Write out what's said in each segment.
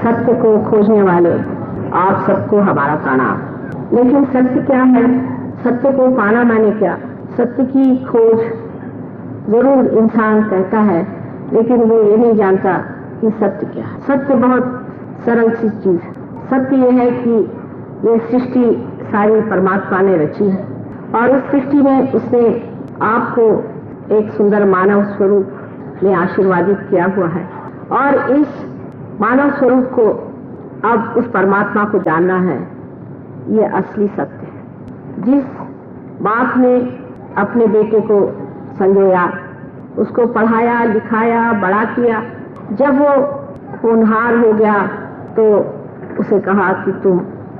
सत्य को खोजने वाले आप सबको हमारा प्रणाम। लेकिन सत्य क्या है, सत्य को पाना माने क्या? सत्य की खोज जरूर इंसान कहता है, लेकिन वो ये नहीं जानता कि सत्य क्या है। सत्य बहुत सरल सी चीज है। सत्य ये है कि ये सृष्टि सारी परमात्मा ने रची है और उस सृष्टि में उसने आपको एक सुंदर मानव स्वरूप में आशीर्वादित किया हुआ है और इस मानव स्वरूप को अब उस परमात्मा को जानना है। ये असली सत्य है। जिस बाप ने अपने बेटे को संजोया, उसको पढ़ाया लिखाया बड़ा किया, जब वो होनहार हो गया तो उसे कहा कि तुम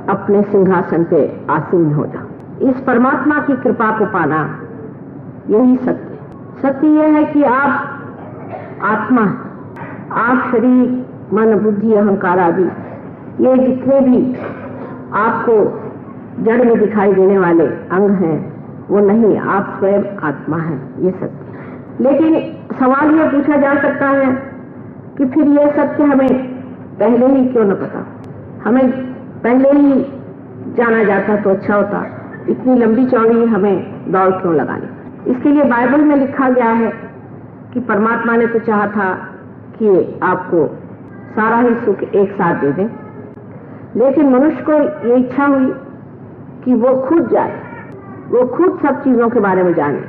अपने सिंहासन पे आसीन हो जाओ। इस परमात्मा की कृपा को पाना यही सत्य। सत्य यह है कि आप आत्मा, आप शरीर मन बुद्धि अहंकार आदि ये जितने भी आपको जड़ में दिखाई देने वाले अंग हैं वो नहीं, आप स्वयं आत्मा हैं। ये सत्य। लेकिन सवाल ये पूछा जा सकता है कि फिर ये सत्य हमें पहले ही क्यों न पता? हमें पहले ही जाना जाता तो अच्छा होता। इतनी लंबी चौड़ी हमें दौड़ क्यों लगानी? इसके लिए बाइबल में लिखा गया है कि परमात्मा ने तो चाहा था कि आपको सारा ही सुख एक साथ दे दें, लेकिन मनुष्य को ये इच्छा हुई कि वो खुद जाए, वो खुद सब चीजों के बारे में जाने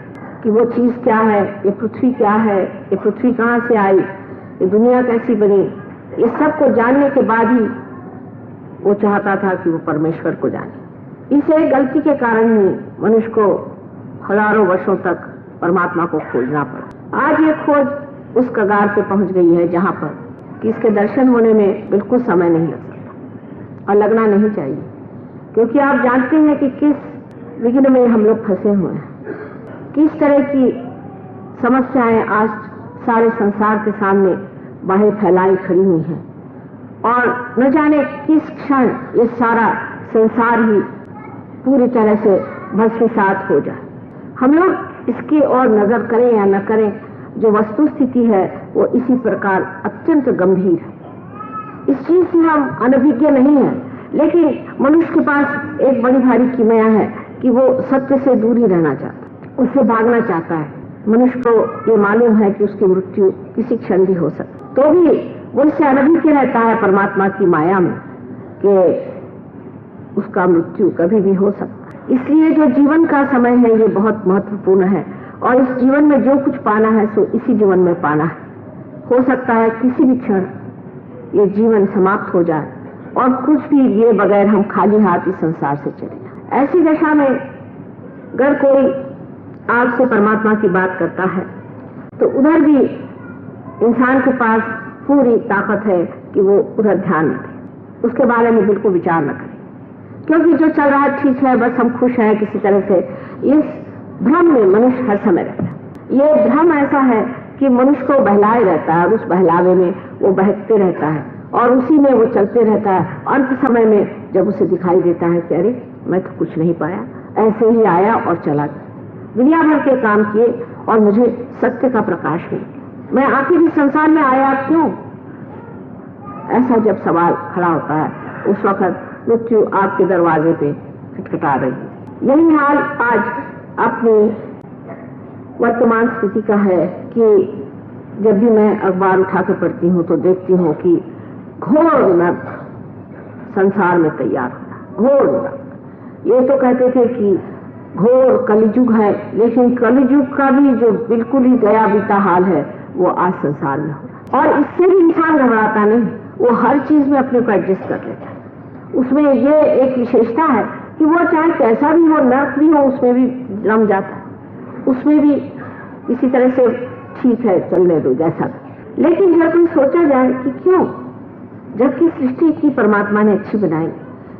कि वो चीज क्या है, ये पृथ्वी क्या है, ये पृथ्वी कहाँ से आई, ये दुनिया कैसी बनी। ये सब को जानने के बाद ही वो चाहता था कि वो परमेश्वर को जाने। इस एक गलती के कारण ही मनुष्य को हजारों वर्षों तक परमात्मा को खोजना पड़ा। आज ये खोज उस कगार पे पहुंच गई है जहां पर कि इसके दर्शन होने में बिल्कुल समय नहीं लग सकता और लगना नहीं चाहिए, क्योंकि आप जानते हैं कि किस विघ्न में हम लोग फंसे हुए हैं, किस तरह की समस्याएं आज सारे संसार के सामने बाहें फैलाई खड़ी हुई हैं और न जाने किस क्षण ये सारा संसार ही पूरी तरह से भस्मीसात हो जाए। हम लोग इसकी ओर नजर करें या न करें, जो वस्तु स्थिति है वो इसी प्रकार अत्यंत गंभीर है। इस चीज से हम अनभिज्ञ नहीं है, लेकिन मनुष्य के पास एक बड़ी भारी किमिया है कि वो सत्य से दूर ही रहना चाहता है, उससे भागना चाहता है। मनुष्य को ये मालूम है कि उसकी मृत्यु किसी क्षण भी हो सकती, तो भी वो इससे अनभिज्ञ रहता है परमात्मा की माया में कि उसका मृत्यु कभी भी हो सकता है। इसलिए जो जीवन का समय है ये बहुत महत्वपूर्ण है और इस जीवन में जो कुछ पाना है सो इसी जीवन में पाना है। हो सकता है किसी भी क्षण ये जीवन समाप्त हो जाए और कुछ भी लिए बगैर हम खाली हाथ इस संसार से चले जाएं। ऐसी दशा में अगर कोई आपसे परमात्मा की बात करता है तो उधर भी इंसान के पास पूरी ताकत है कि वो उधर ध्यान न दे, उसके बारे में बिल्कुल विचार न करे, क्योंकि जो चल रहा है ठीक है, बस हम खुश हैं किसी तरह से। इस भ्रम में मनुष्य हर समय रहता है। ये भ्रम ऐसा है कि मनुष्य को बहलाए रहता है और उस बहलावे में वो बहकते रहता है और उसी में वो चलते रहता है। अंत समय में जब उसे दिखाई देता है कि अरे मैं तो कुछ नहीं पाया, ऐसे ही आया और चला गया, दुनिया भर के काम किए और मुझे सत्य का प्रकाश मिल गया, मैं आखिर इस संसार में आया क्यों? ऐसा जब सवाल खड़ा होता है उस वक्त मृत्यु आपके दरवाजे पे खटखटा रही है। यही हाल आज अपनी वर्तमान स्थिति का है कि जब भी मैं अखबार उठा के पढ़ती हूँ तो देखती हूँ कि घोर नर्क संसार में तैयार होता, घोर नर्क। ये तो कहते थे कि घोर कलिजुग है, लेकिन कलिजुग का भी जो बिल्कुल ही गया बीता हाल है वो आज संसार में हो रहा है। और इससे भी इंसान घबराता नहीं, वो हर चीज में अपने को एडजस्ट कर लेता है। उसमें ये एक विशेषता है कि वो चाहे कैसा भी हो, नर्क भी हो, उसमें भी रम जाता है, उसमें भी इसी तरह से ठीक है चलने दो जैसा भी। लेकिन जब कोई सोचा जाए कि क्यों, जबकि सृष्टि इतनी परमात्मा ने अच्छी बनाई,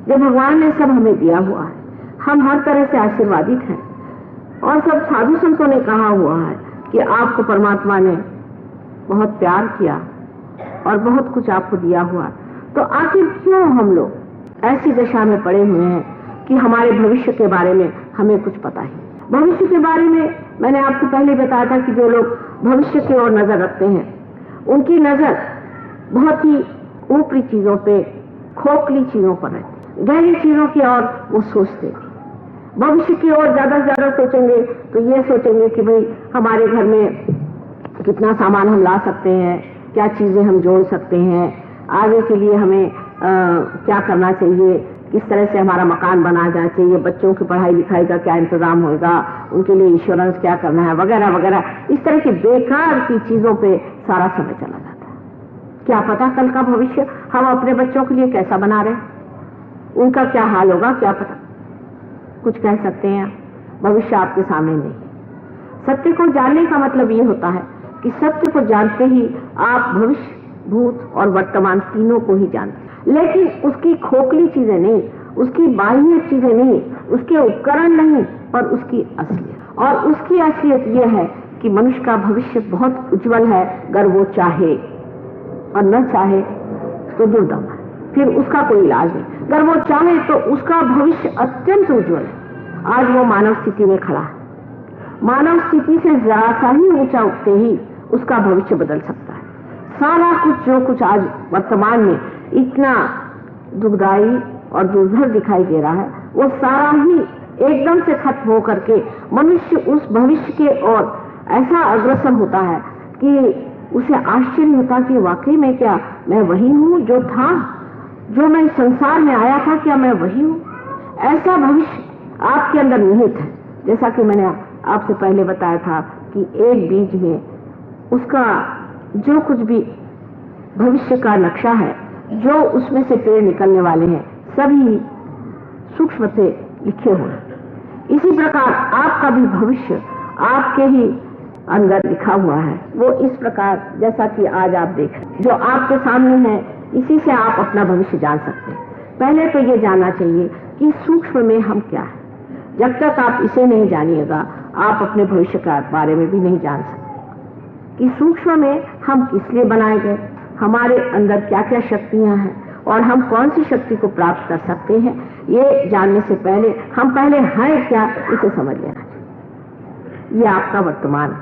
जब भगवान ने सब हमें दिया हुआ है, हम हर तरह से आशीर्वादित हैं और सब साधु संतों ने कहा हुआ है कि आपको परमात्मा ने बहुत प्यार किया और बहुत कुछ आपको दिया हुआ, तो आखिर क्यों हम लोग ऐसी दशा में पड़े हुए हैं कि हमारे भविष्य के बारे में हमें कुछ पता ही। भविष्य के बारे में मैंने आपको पहले बताया था कि जो लोग भविष्य की ओर नजर रखते हैं उनकी नजर बहुत ही ऊपरी चीजों पे, खोखली चीजों पर रहते, गहरी चीजों की ओर वो सोचते नहीं। भविष्य की ओर ज्यादा से ज्यादा सोचेंगे तो ये सोचेंगे कि भाई हमारे घर में कितना सामान हम ला सकते हैं, क्या चीजें हम जोड़ सकते हैं, आगे के लिए हमें क्या करना चाहिए, किस तरह से हमारा मकान बना जाना चाहिए, बच्चों की पढ़ाई लिखाई का क्या इंतजाम होगा, उनके लिए इंश्योरेंस क्या करना है, वगैरह वगैरह। इस तरह की बेकार की चीजों पे सारा समय चला जाता है। क्या पता कल का भविष्य हम अपने बच्चों के लिए कैसा बना रहे, उनका क्या हाल होगा, क्या पता। कुछ कह सकते हैं, भविष्य आपके सामने नहीं। सत्य को जानने का मतलब ये होता है कि सत्य को जानते ही आप भविष्य, भूत और वर्तमान तीनों को ही जानते, लेकिन उसकी खोखली चीजें नहीं, उसकी बाह्य चीजें नहीं, उसके उपकरण नहीं, पर उसकी असलियत। और उसकी असलियत यह है कि मनुष्य का भविष्य बहुत उज्जवल है अगर वो चाहे, और न चाहे तो दुर्दम है, फिर उसका कोई इलाज नहीं। अगर वो चाहे तो उसका भविष्य अत्यंत उज्जवल है। आज वो मानव स्थिति में खड़ा है, मानव स्थिति से जरा सा ही ऊंचा उठते ही उसका भविष्य बदल सकता है। सारा कुछ जो कुछ आज वर्तमान में इतना दुखदाई और दुर्धर दिखाई दे रहा है, वो सारा ही एकदम से खत्म हो करके मनुष्य उस भविष्य के ओर ऐसा अग्रसर होता है कि उसे आश्चर्य होता कि वाकई में क्या मैं वही हूं जो था, जो मैं संसार में आया था, क्या मैं वही हूं। ऐसा भविष्य आपके अंदर निहित है। जैसा कि मैंने आपसे पहले बताया था कि एक बीज में उसका जो कुछ भी भविष्य का नक्शा है, जो उसमें से पेड़ निकलने वाले हैं, सभी सूक्ष्म से लिखे हुए हैं। इसी प्रकार आपका भी भविष्य आपके ही अंदर लिखा हुआ है। वो इस प्रकार जैसा कि आज आप देख रहे हैं, जो आपके सामने है, इसी से आप अपना भविष्य जान सकते हैं। पहले तो ये जानना चाहिए कि सूक्ष्म में हम क्या है। जब तक आप इसे नहीं जानिएगा, आप अपने भविष्य के बारे में भी नहीं जान सकते कि सूक्ष्म में हम किस लिए बनाए गए, हमारे अंदर क्या क्या शक्तियां हैं और हम कौन सी शक्ति को प्राप्त कर सकते हैं। ये जानने से पहले हम पहले हैं क्या, इसे समझ लेना चाहिए। ये आपका वर्तमान,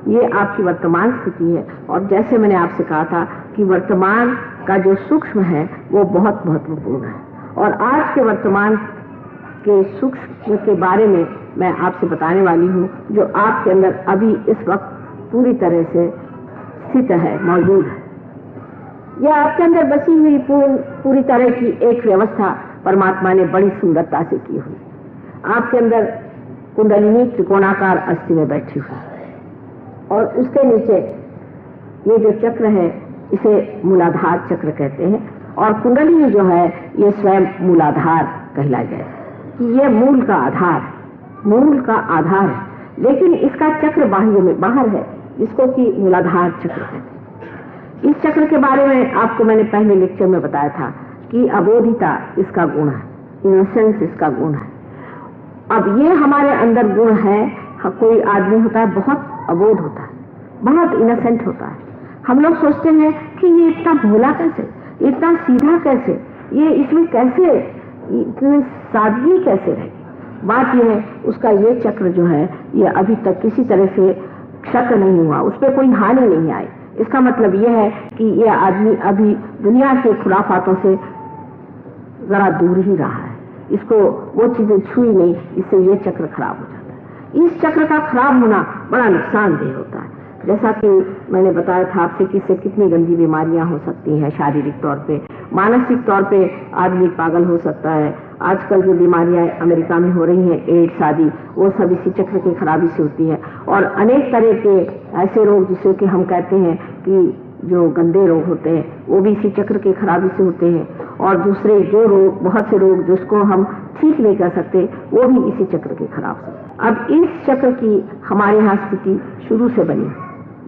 ये आपकी वर्तमान स्थिति है। और जैसे मैंने आपसे कहा था कि वर्तमान का जो सूक्ष्म है वो बहुत महत्वपूर्ण है। और आज के वर्तमान के सूक्ष्म के बारे में मैं आपसे बताने वाली हूँ, जो आपके अंदर अभी इस वक्त पूरी तरह से स्थित है, मौजूद है। यह आपके अंदर बसी हुई पूरी तरह की एक व्यवस्था परमात्मा ने बड़ी सुंदरता से की हुई। आपके अंदर कुंडलिनी त्रिकोणाकार अस्थि में बैठी हुई, और उसके नीचे ये जो चक्र है इसे मूलाधार चक्र कहते हैं। और कुंडलिनी जो है ये स्वयं मूलाधार कहला जाए कि ये मूल का आधार, मूल का आधार है। लेकिन इसका चक्र बाह्य में बाहर है, जिसको कि मूलाधार चक्र कहते हैं। इस चक्र के बारे में आपको मैंने पहले लेक्चर में बताया था कि अबोधिता इसका गुण है, इनोसेंस इसका गुण है। अब ये हमारे अंदर गुण है। कोई आदमी होता है बहुत अबोध होता है, बहुत इनोसेंट होता है। हम लोग सोचते हैं कि ये इतना भोला कैसे, इतना सीधा कैसे, ये इसमें कैसे इतनी सादगी कैसे रहेगी। बात यह है उसका ये चक्र जो है ये अभी तक किसी तरह से क्षत नहीं हुआ, उस पर कोई हानि नहीं आई। इसका मतलब यह है कि ये आदमी अभी दुनिया के खुराफातों से जरा दूर ही रहा है, इसको वो चीजें छुई नहीं, इससे ये चक्र खराब हो जाता है। इस चक्र का खराब होना बड़ा नुकसानदेह होता है। जैसा कि मैंने बताया था आपसे कि इससे कितनी गंदी बीमारियां हो सकती हैं, शारीरिक तौर पे, मानसिक तौर पे आदमी पागल हो सकता है। आजकल जो बीमारियां अमेरिका में हो रही हैं, एड्स आदि, वो सब इसी चक्र की खराबी से होती है। और अनेक तरह के ऐसे रोग जिसे कि हम कहते हैं कि जो गंदे रोग होते हैं, वो भी इसी चक्र की खराबी से होते हैं। और दूसरे जो रोग, बहुत से रोग जिसको हम ठीक नहीं कर सकते, वो भी इसी चक्र के खराब से। अब इस चक्र की हमारे यहाँ स्थिति शुरू से बनी।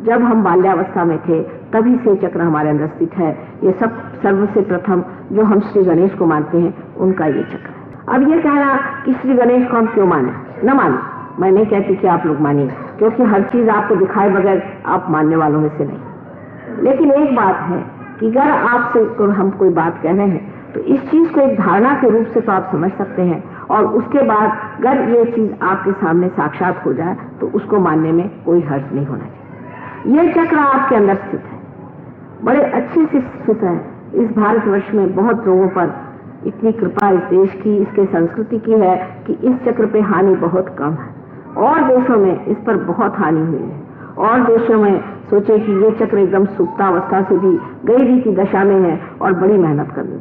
जब हम बाल्यावस्था में थे तभी से चक्र हमारे अंदर स्थित है। ये सब सर्वसे प्रथम जो हम श्री गणेश को मानते हैं उनका ये चक्र है। अब ये कहना कि श्री गणेश को हम क्यों माने, न माने, मैं नहीं कहती कि आप लोग मानिए, क्योंकि हर चीज आपको दिखाए बगैर आप मानने वालों में से नहीं। लेकिन एक बात है कि अगर आपसे हम कोई बात कह रहे हैं तो इस चीज को एक धारणा के रूप से तो आप समझ सकते हैं, और उसके बाद अगर ये चीज आपके सामने साक्षात हो जाए तो उसको मानने में कोई हर्ज नहीं होना चाहिए। ये चक्र आपके अंदर स्थित है, बड़े अच्छे से स्थित है, इस भारतवर्ष में बहुत लोगों पर इतनी कृपा इस देश की, इसके संस्कृति की है कि इस चक्र पे हानि बहुत कम है। और देशों में इस पर बहुत हानि हुई है। और देशों में सोचे कि ये चक्र एकदम सुप्तावस्था से भी गई रीति दशा में है और बड़ी मेहनत करनी।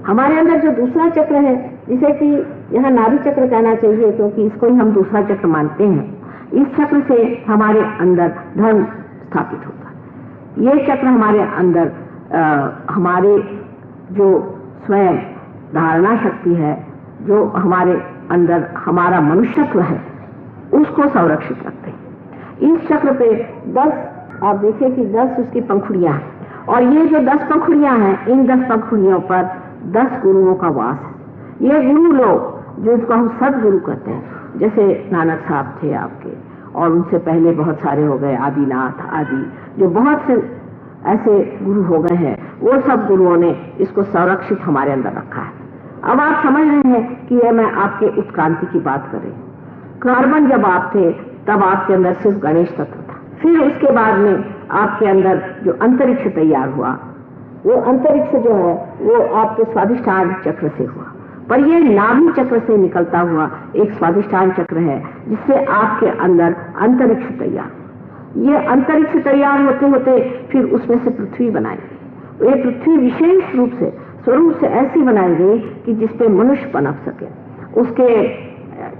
हमारे अंदर जो दूसरा चक्र है, जिसे कि यहाँ नाभि चक्र कहना चाहिए क्योंकि इसको ही हम दूसरा चक्र मानते हैं, इस चक्र से हमारे अंदर धर्म स्थापित होता है। ये चक्र हमारे अंदर हमारे जो स्वयं धारणा शक्ति है, जो हमारे अंदर हमारा मनुष्यत्व है, उसको संरक्षित रखते हैं। इस चक्र पे 10, आप देखिए कि 10 उसकी पंखुड़ियां हैं और ये जो 10 पंखुड़ियां हैं, इन 10 पंखुड़ियों पर 10 गुरुओं का वास है। ये गुरु लोग जिनको हम सदगुरु कहते हैं, जैसे नानक साहब थे आपके, और उनसे पहले बहुत सारे हो गए, आदिनाथ आदि, जो बहुत से ऐसे गुरु हो गए हैं, वो सब गुरुओं ने इसको संरक्षित हमारे अंदर रखा है। अब आप समझ रहे हैं कि ये मैं आपके उत्क्रांति की बात कर रही हूँ। कार्बन जब आप थे तब आपके अंदर सिर्फ गणेश तत्व था। फिर उसके बाद में आपके अंदर जो अंतरिक्ष तैयार हुआ, वो अंतरिक्ष जो है वो आपके स्वाधिष्ठान चक्र से हुआ। पर ये नाभि चक्र से निकलता हुआ एक स्वाधिष्ठान चक्र है, जिससे आपके अंदर अंतरिक्ष तैयार हुआ। ये अंतरिक्ष तैयार होते होते फिर उसमें से पृथ्वी बनाई गई। ये पृथ्वी विशेष रूप से स्वरूप से ऐसी बनाई गई कि जिसपे मनुष्य पनप सके, उसके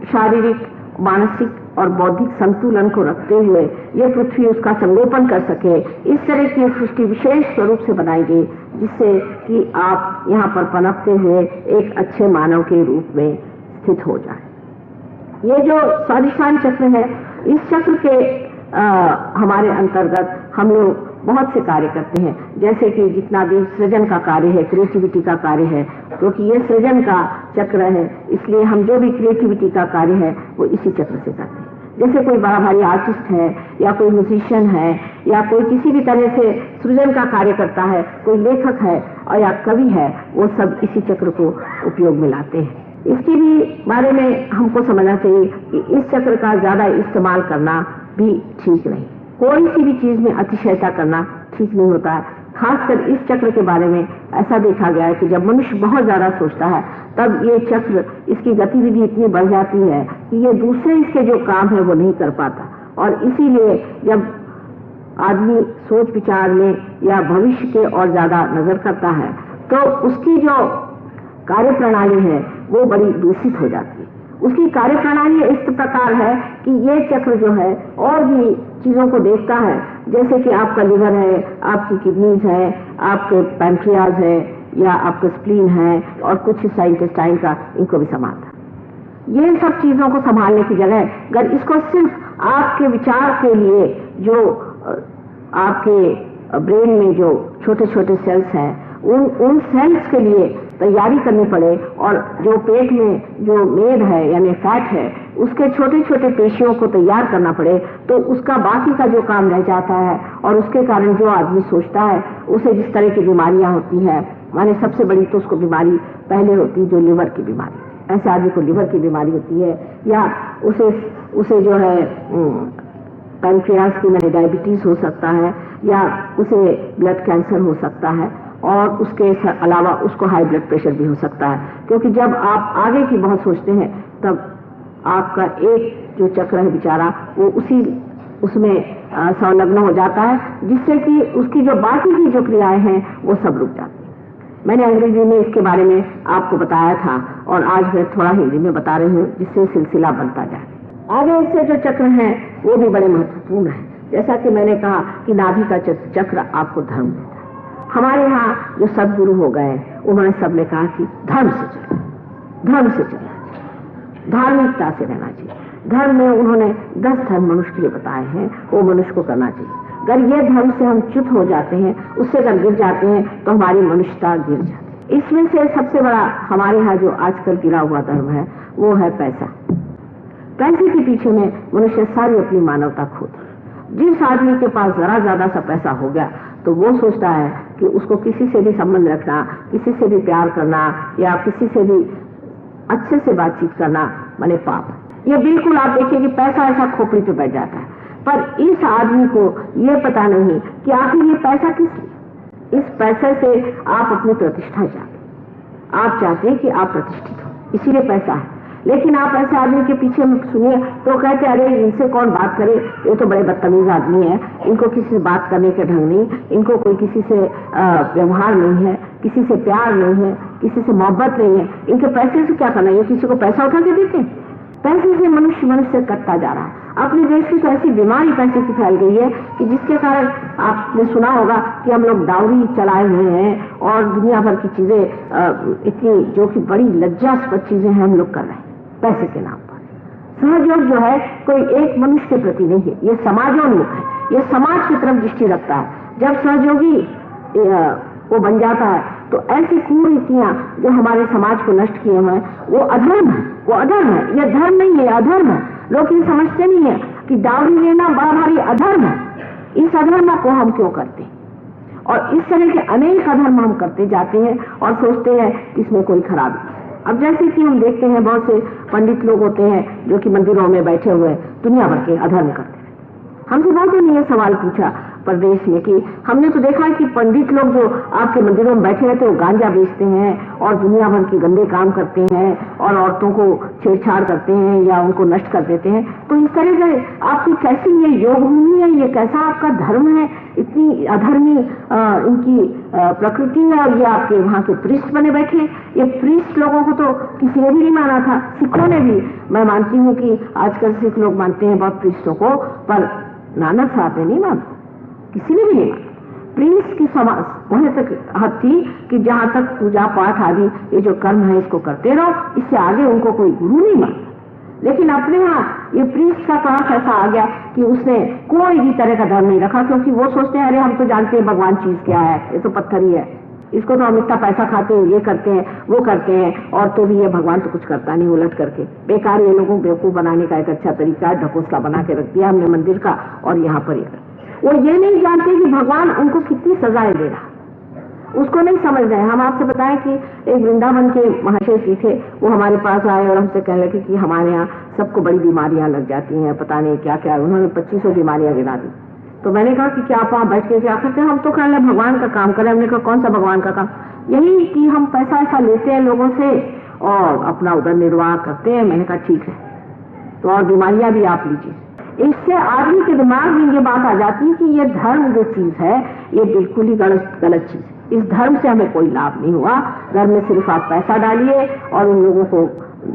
शारीरिक, मानसिक और बौद्धिक संतुलन को रखते हुए ये पृथ्वी उसका संगोपन कर सके। इस तरह की सृष्टि विशेष स्वरूप से बनाई गई, जिससे कि आप यहाँ पर पनपते हुए एक अच्छे मानव के रूप में स्थित हो जाए। ये जो स्वाधिष्ठान चक्र है, इस चक्र के हमारे अंतर्गत हम लोग बहुत से कार्य करते हैं, जैसे कि जितना भी सृजन का कार्य है, क्रिएटिविटी का कार्य है, क्योंकि ये सृजन का चक्र है, इसलिए हम जो भी क्रिएटिविटी का कार्य है वो इसी चक्र से करते हैं। जैसे कोई बड़ा भारी आर्टिस्ट है या कोई म्यूजिशियन है या कोई किसी भी तरह से सृजन का कार्य करता है, कोई लेखक है और या कवि है, वो सब इसी चक्र को उपयोग में लाते हैं। इसके भी बारे में हमको समझना चाहिए कि इस चक्र का ज्यादा इस्तेमाल करना भी ठीक नहीं। कोई सी भी चीज में अतिशयता करना ठीक नहीं होता है। खासकर इस चक्र के बारे में ऐसा देखा गया है कि जब मनुष्य बहुत ज्यादा सोचता है, तब ये चक्र, इसकी गतिविधि इतनी बढ़ जाती है कि ये दूसरे इसके जो काम है वो नहीं कर पाता। और इसीलिए जब आदमी सोच विचार में या भविष्य के और ज्यादा नजर करता है, तो उसकी जो कार्य प्रणाली है वो बड़ी दूषित हो जाती है। उसकी कार्य प्रणाली इस प्रकार है कि ये चक्र जो है और भी चीजों को देखता है, जैसे कि आपका लिवर है, आपकी किडनीज है, आपके पैंक्रियाज है या आपका स्प्लीन है और कुछ हिस्सा इंटेस्टाइन का, इनको भी संभालता है। ये सब चीजों को संभालने की जगह अगर इसको सिर्फ आपके विचार के लिए, जो आपके ब्रेन में जो छोटे छोटे सेल्स हैं, उन सेल्स के लिए तैयारी करनी पड़े, और जो पेट में जो मेद है यानी फैट है, उसके छोटे छोटे पेशियों को तैयार करना पड़े, तो उसका बाकी का जो काम रह जाता है। और उसके कारण जो आदमी सोचता है, उसे जिस तरह की बीमारियां होती हैं, माने सबसे बड़ी तो उसको बीमारी पहले होती है जो लिवर की बीमारी। ऐसे आदमी को लिवर की बीमारी होती है, या उसे जो है पैंक्रियाज की मैंने डायबिटीज हो सकता है, या उसे ब्लड कैंसर हो सकता है, और उसके अलावा उसको हाई ब्लड प्रेशर भी हो सकता है। क्योंकि जब आप आगे की बहुत सोचते हैं, तब आपका एक जो चक्र है बेचारा, वो उसमें संलग्न हो जाता है, जिससे कि उसकी जो बाकी की जो क्रियाएं हैं वो सब रुक जाती है। मैंने अंग्रेजी में इसके बारे में आपको बताया था, और आज मैं थोड़ा हिंदी में बता रही हूँ, जिससे सिलसिला बनता जाए। आगे इससे जो चक्र हैं वो भी बड़े महत्वपूर्ण है। जैसा कि मैंने कहा कि नाभि का चक्र आपको धर्म देता है। हमारे यहाँ जो सदगुरु हो गए, उन्होंने सबने कहा कि धर्म से चलना चाहिए, धार्मिकता से रहना चाहिए। धर्म में उन्होंने 10 धर्म मनुष्य के लिए बताए हैं, वो मनुष्य को करना चाहिए। अगर ये धर्म से हम च्युत हो जाते हैं, उससे अगर गिर जाते हैं, तो हमारी मनुष्यता गिर जाती है। इसमें से सबसे बड़ा हमारे यहाँ जो आजकल गिरा हुआ धर्म है, वो है पैसा। पैसे के पीछे में मनुष्य सारी अपनी मानवता खो देता है। जिस आदमी के पास जरा ज्यादा सा पैसा हो गया, तो वो सोचता है कि उसको किसी से भी संबंध रखना, किसी से भी प्यार करना, या किसी से भी अच्छे से बातचीत करना माने पाप। ये बिल्कुल आप देखिए कि पैसा ऐसा खोपड़ी पे बैठ जाता है। पर इस आदमी को ये पता नहीं कि आखिर ये पैसा किस लिए, इस पैसे से आप अपनी प्रतिष्ठा चाहते, आप चाहते हैं कि आप प्रतिष्ठित हो, इसीलिए पैसा है। लेकिन आप ऐसे आदमी के पीछे सुनिए तो कहते अरे इनसे कौन बात करे, ये तो बड़े बदतमीज आदमी है, इनको किसी से बात करने का ढंग नहीं, इनको कोई किसी से व्यवहार नहीं है, किसी से प्यार नहीं है, किसी से मोहब्बत नहीं है, इनके पैसे से क्या करना, ये किसी को पैसा उठा के देते हैं। पैसे से मनुष्य कटता जा रहा है। अपने देश की तो ऐसी बीमारी पैसे की फैल गई है कि जिसके कारण आपने सुना होगा कि हम लोग डाउरी चलाए हुए हैं और दुनिया भर की चीजें इतनी जो कि बड़ी लज्जास्पद चीजें हैं हम लोग कर रहे हैं पैसे के नाम पर। सहयोग जो है कोई एक मनुष्य के प्रति नहीं है, ये समाजोन्मुख है, ये समाज की तरफ दृष्टि रखता है। जब सहयोगी वो बन जाता है तो ऐसी कुरीतियां जो हमारे समाज को नष्ट किए हुए हैं वो अधर्म है, वो अधर्म है, ये धर्म नहीं है, अधर्म है। लोग ये समझते नहीं है कि डाउरी लेना बड़ा भारी अधर्म है। इस अधर्म को हम क्यों करते हैं? और इस तरह के अनेक अधर्म हम करते जाते हैं और सोचते हैं इसमें कोई खराबी। अब जैसे कि हम देखते हैं बहुत से पंडित लोग होते हैं जो कि मंदिरों में बैठे हुए दुनिया भर के अधर्म करते हैं। हमसे बहुतों ने यह सवाल पूछा प्रदेश में कि हमने तो देखा है कि पंडित लोग जो आपके मंदिरों में बैठे रहते हैं वो गांजा बेचते हैं और दुनिया भर के गंदे काम करते हैं और औरतों को छेड़छाड़ करते हैं या उनको नष्ट कर देते हैं। तो इस तरह से आपकी कैसी ये योग भूमि है, ये कैसा आपका धर्म है, इतनी अधर्मी इनकी प्रकृति है और ये आपके वहाँ के प्रीस्ट बने बैठे। ये प्रीस्ट लोगों को तो किसी ने भी नहीं माना था, सिखों ने भी। मैं मानती हूँ कि आजकल सिख लोग मानते हैं बहुत प्रीस्टों को, पर नानक साहब ने नहीं माना, किसी ने भी नहीं माना। प्रीस्ट की समाज वहां तक हद थी कि जहां तक पूजा पाठ आदि ये जो कर्म है इसको करते रहो, इससे आगे उनको कोई गुरु नहीं मानता। लेकिन अपने यहाँ ये प्रीस्ट का क्लास ऐसा आ गया कि उसने कोई भी तरह का धर्म नहीं रखा, क्योंकि वो सोचते हैं अरे हम तो जानते हैं भगवान चीज क्या है, ये तो पत्थर ही है, इसको तो हम इतना पैसा खाते हैं, ये करते हैं वो करते हैं, और तो भी ये भगवान तो कुछ करता नहीं, उलट करके बेकार ये लोगों को बेवकूफ बनाने का एक अच्छा तरीका है, ढकोसला बना के रख दिया हमने मंदिर का और यहाँ पर वो ये नहीं जानते कि भगवान उनको कितनी सजाएं दे रहा, उसको नहीं समझ रहे। हम आपसे बताएं कि एक वृंदावन के महाशय जी थे, वो हमारे पास आए और हमसे कहने लगे कि हमारे यहाँ सबको बड़ी बीमारियां लग जाती हैं, पता नहीं क्या क्या, उन्होंने 2500 बीमारियां गिना दी। तो मैंने कहा कि क्या आप वहाँ बैठ के क्या करते हैं? हम तो कहने लगे भगवान का काम करें। हमने कहा कौन सा भगवान का काम? यही कि हम पैसा ऐसा लेते हैं लोगों से और अपना उधर निर्वाह करते हैं। मैंने कहा ठीक है, तो और बीमारियां भी आप लीजिए। इससे आदमी के दिमाग में ये बात आ जाती है कि ये धर्म जो चीज है ये बिल्कुल ही गलत चीज है, इस धर्म से हमें कोई लाभ नहीं हुआ। धर्म में सिर्फ आप पैसा डालिए और उन लोगों को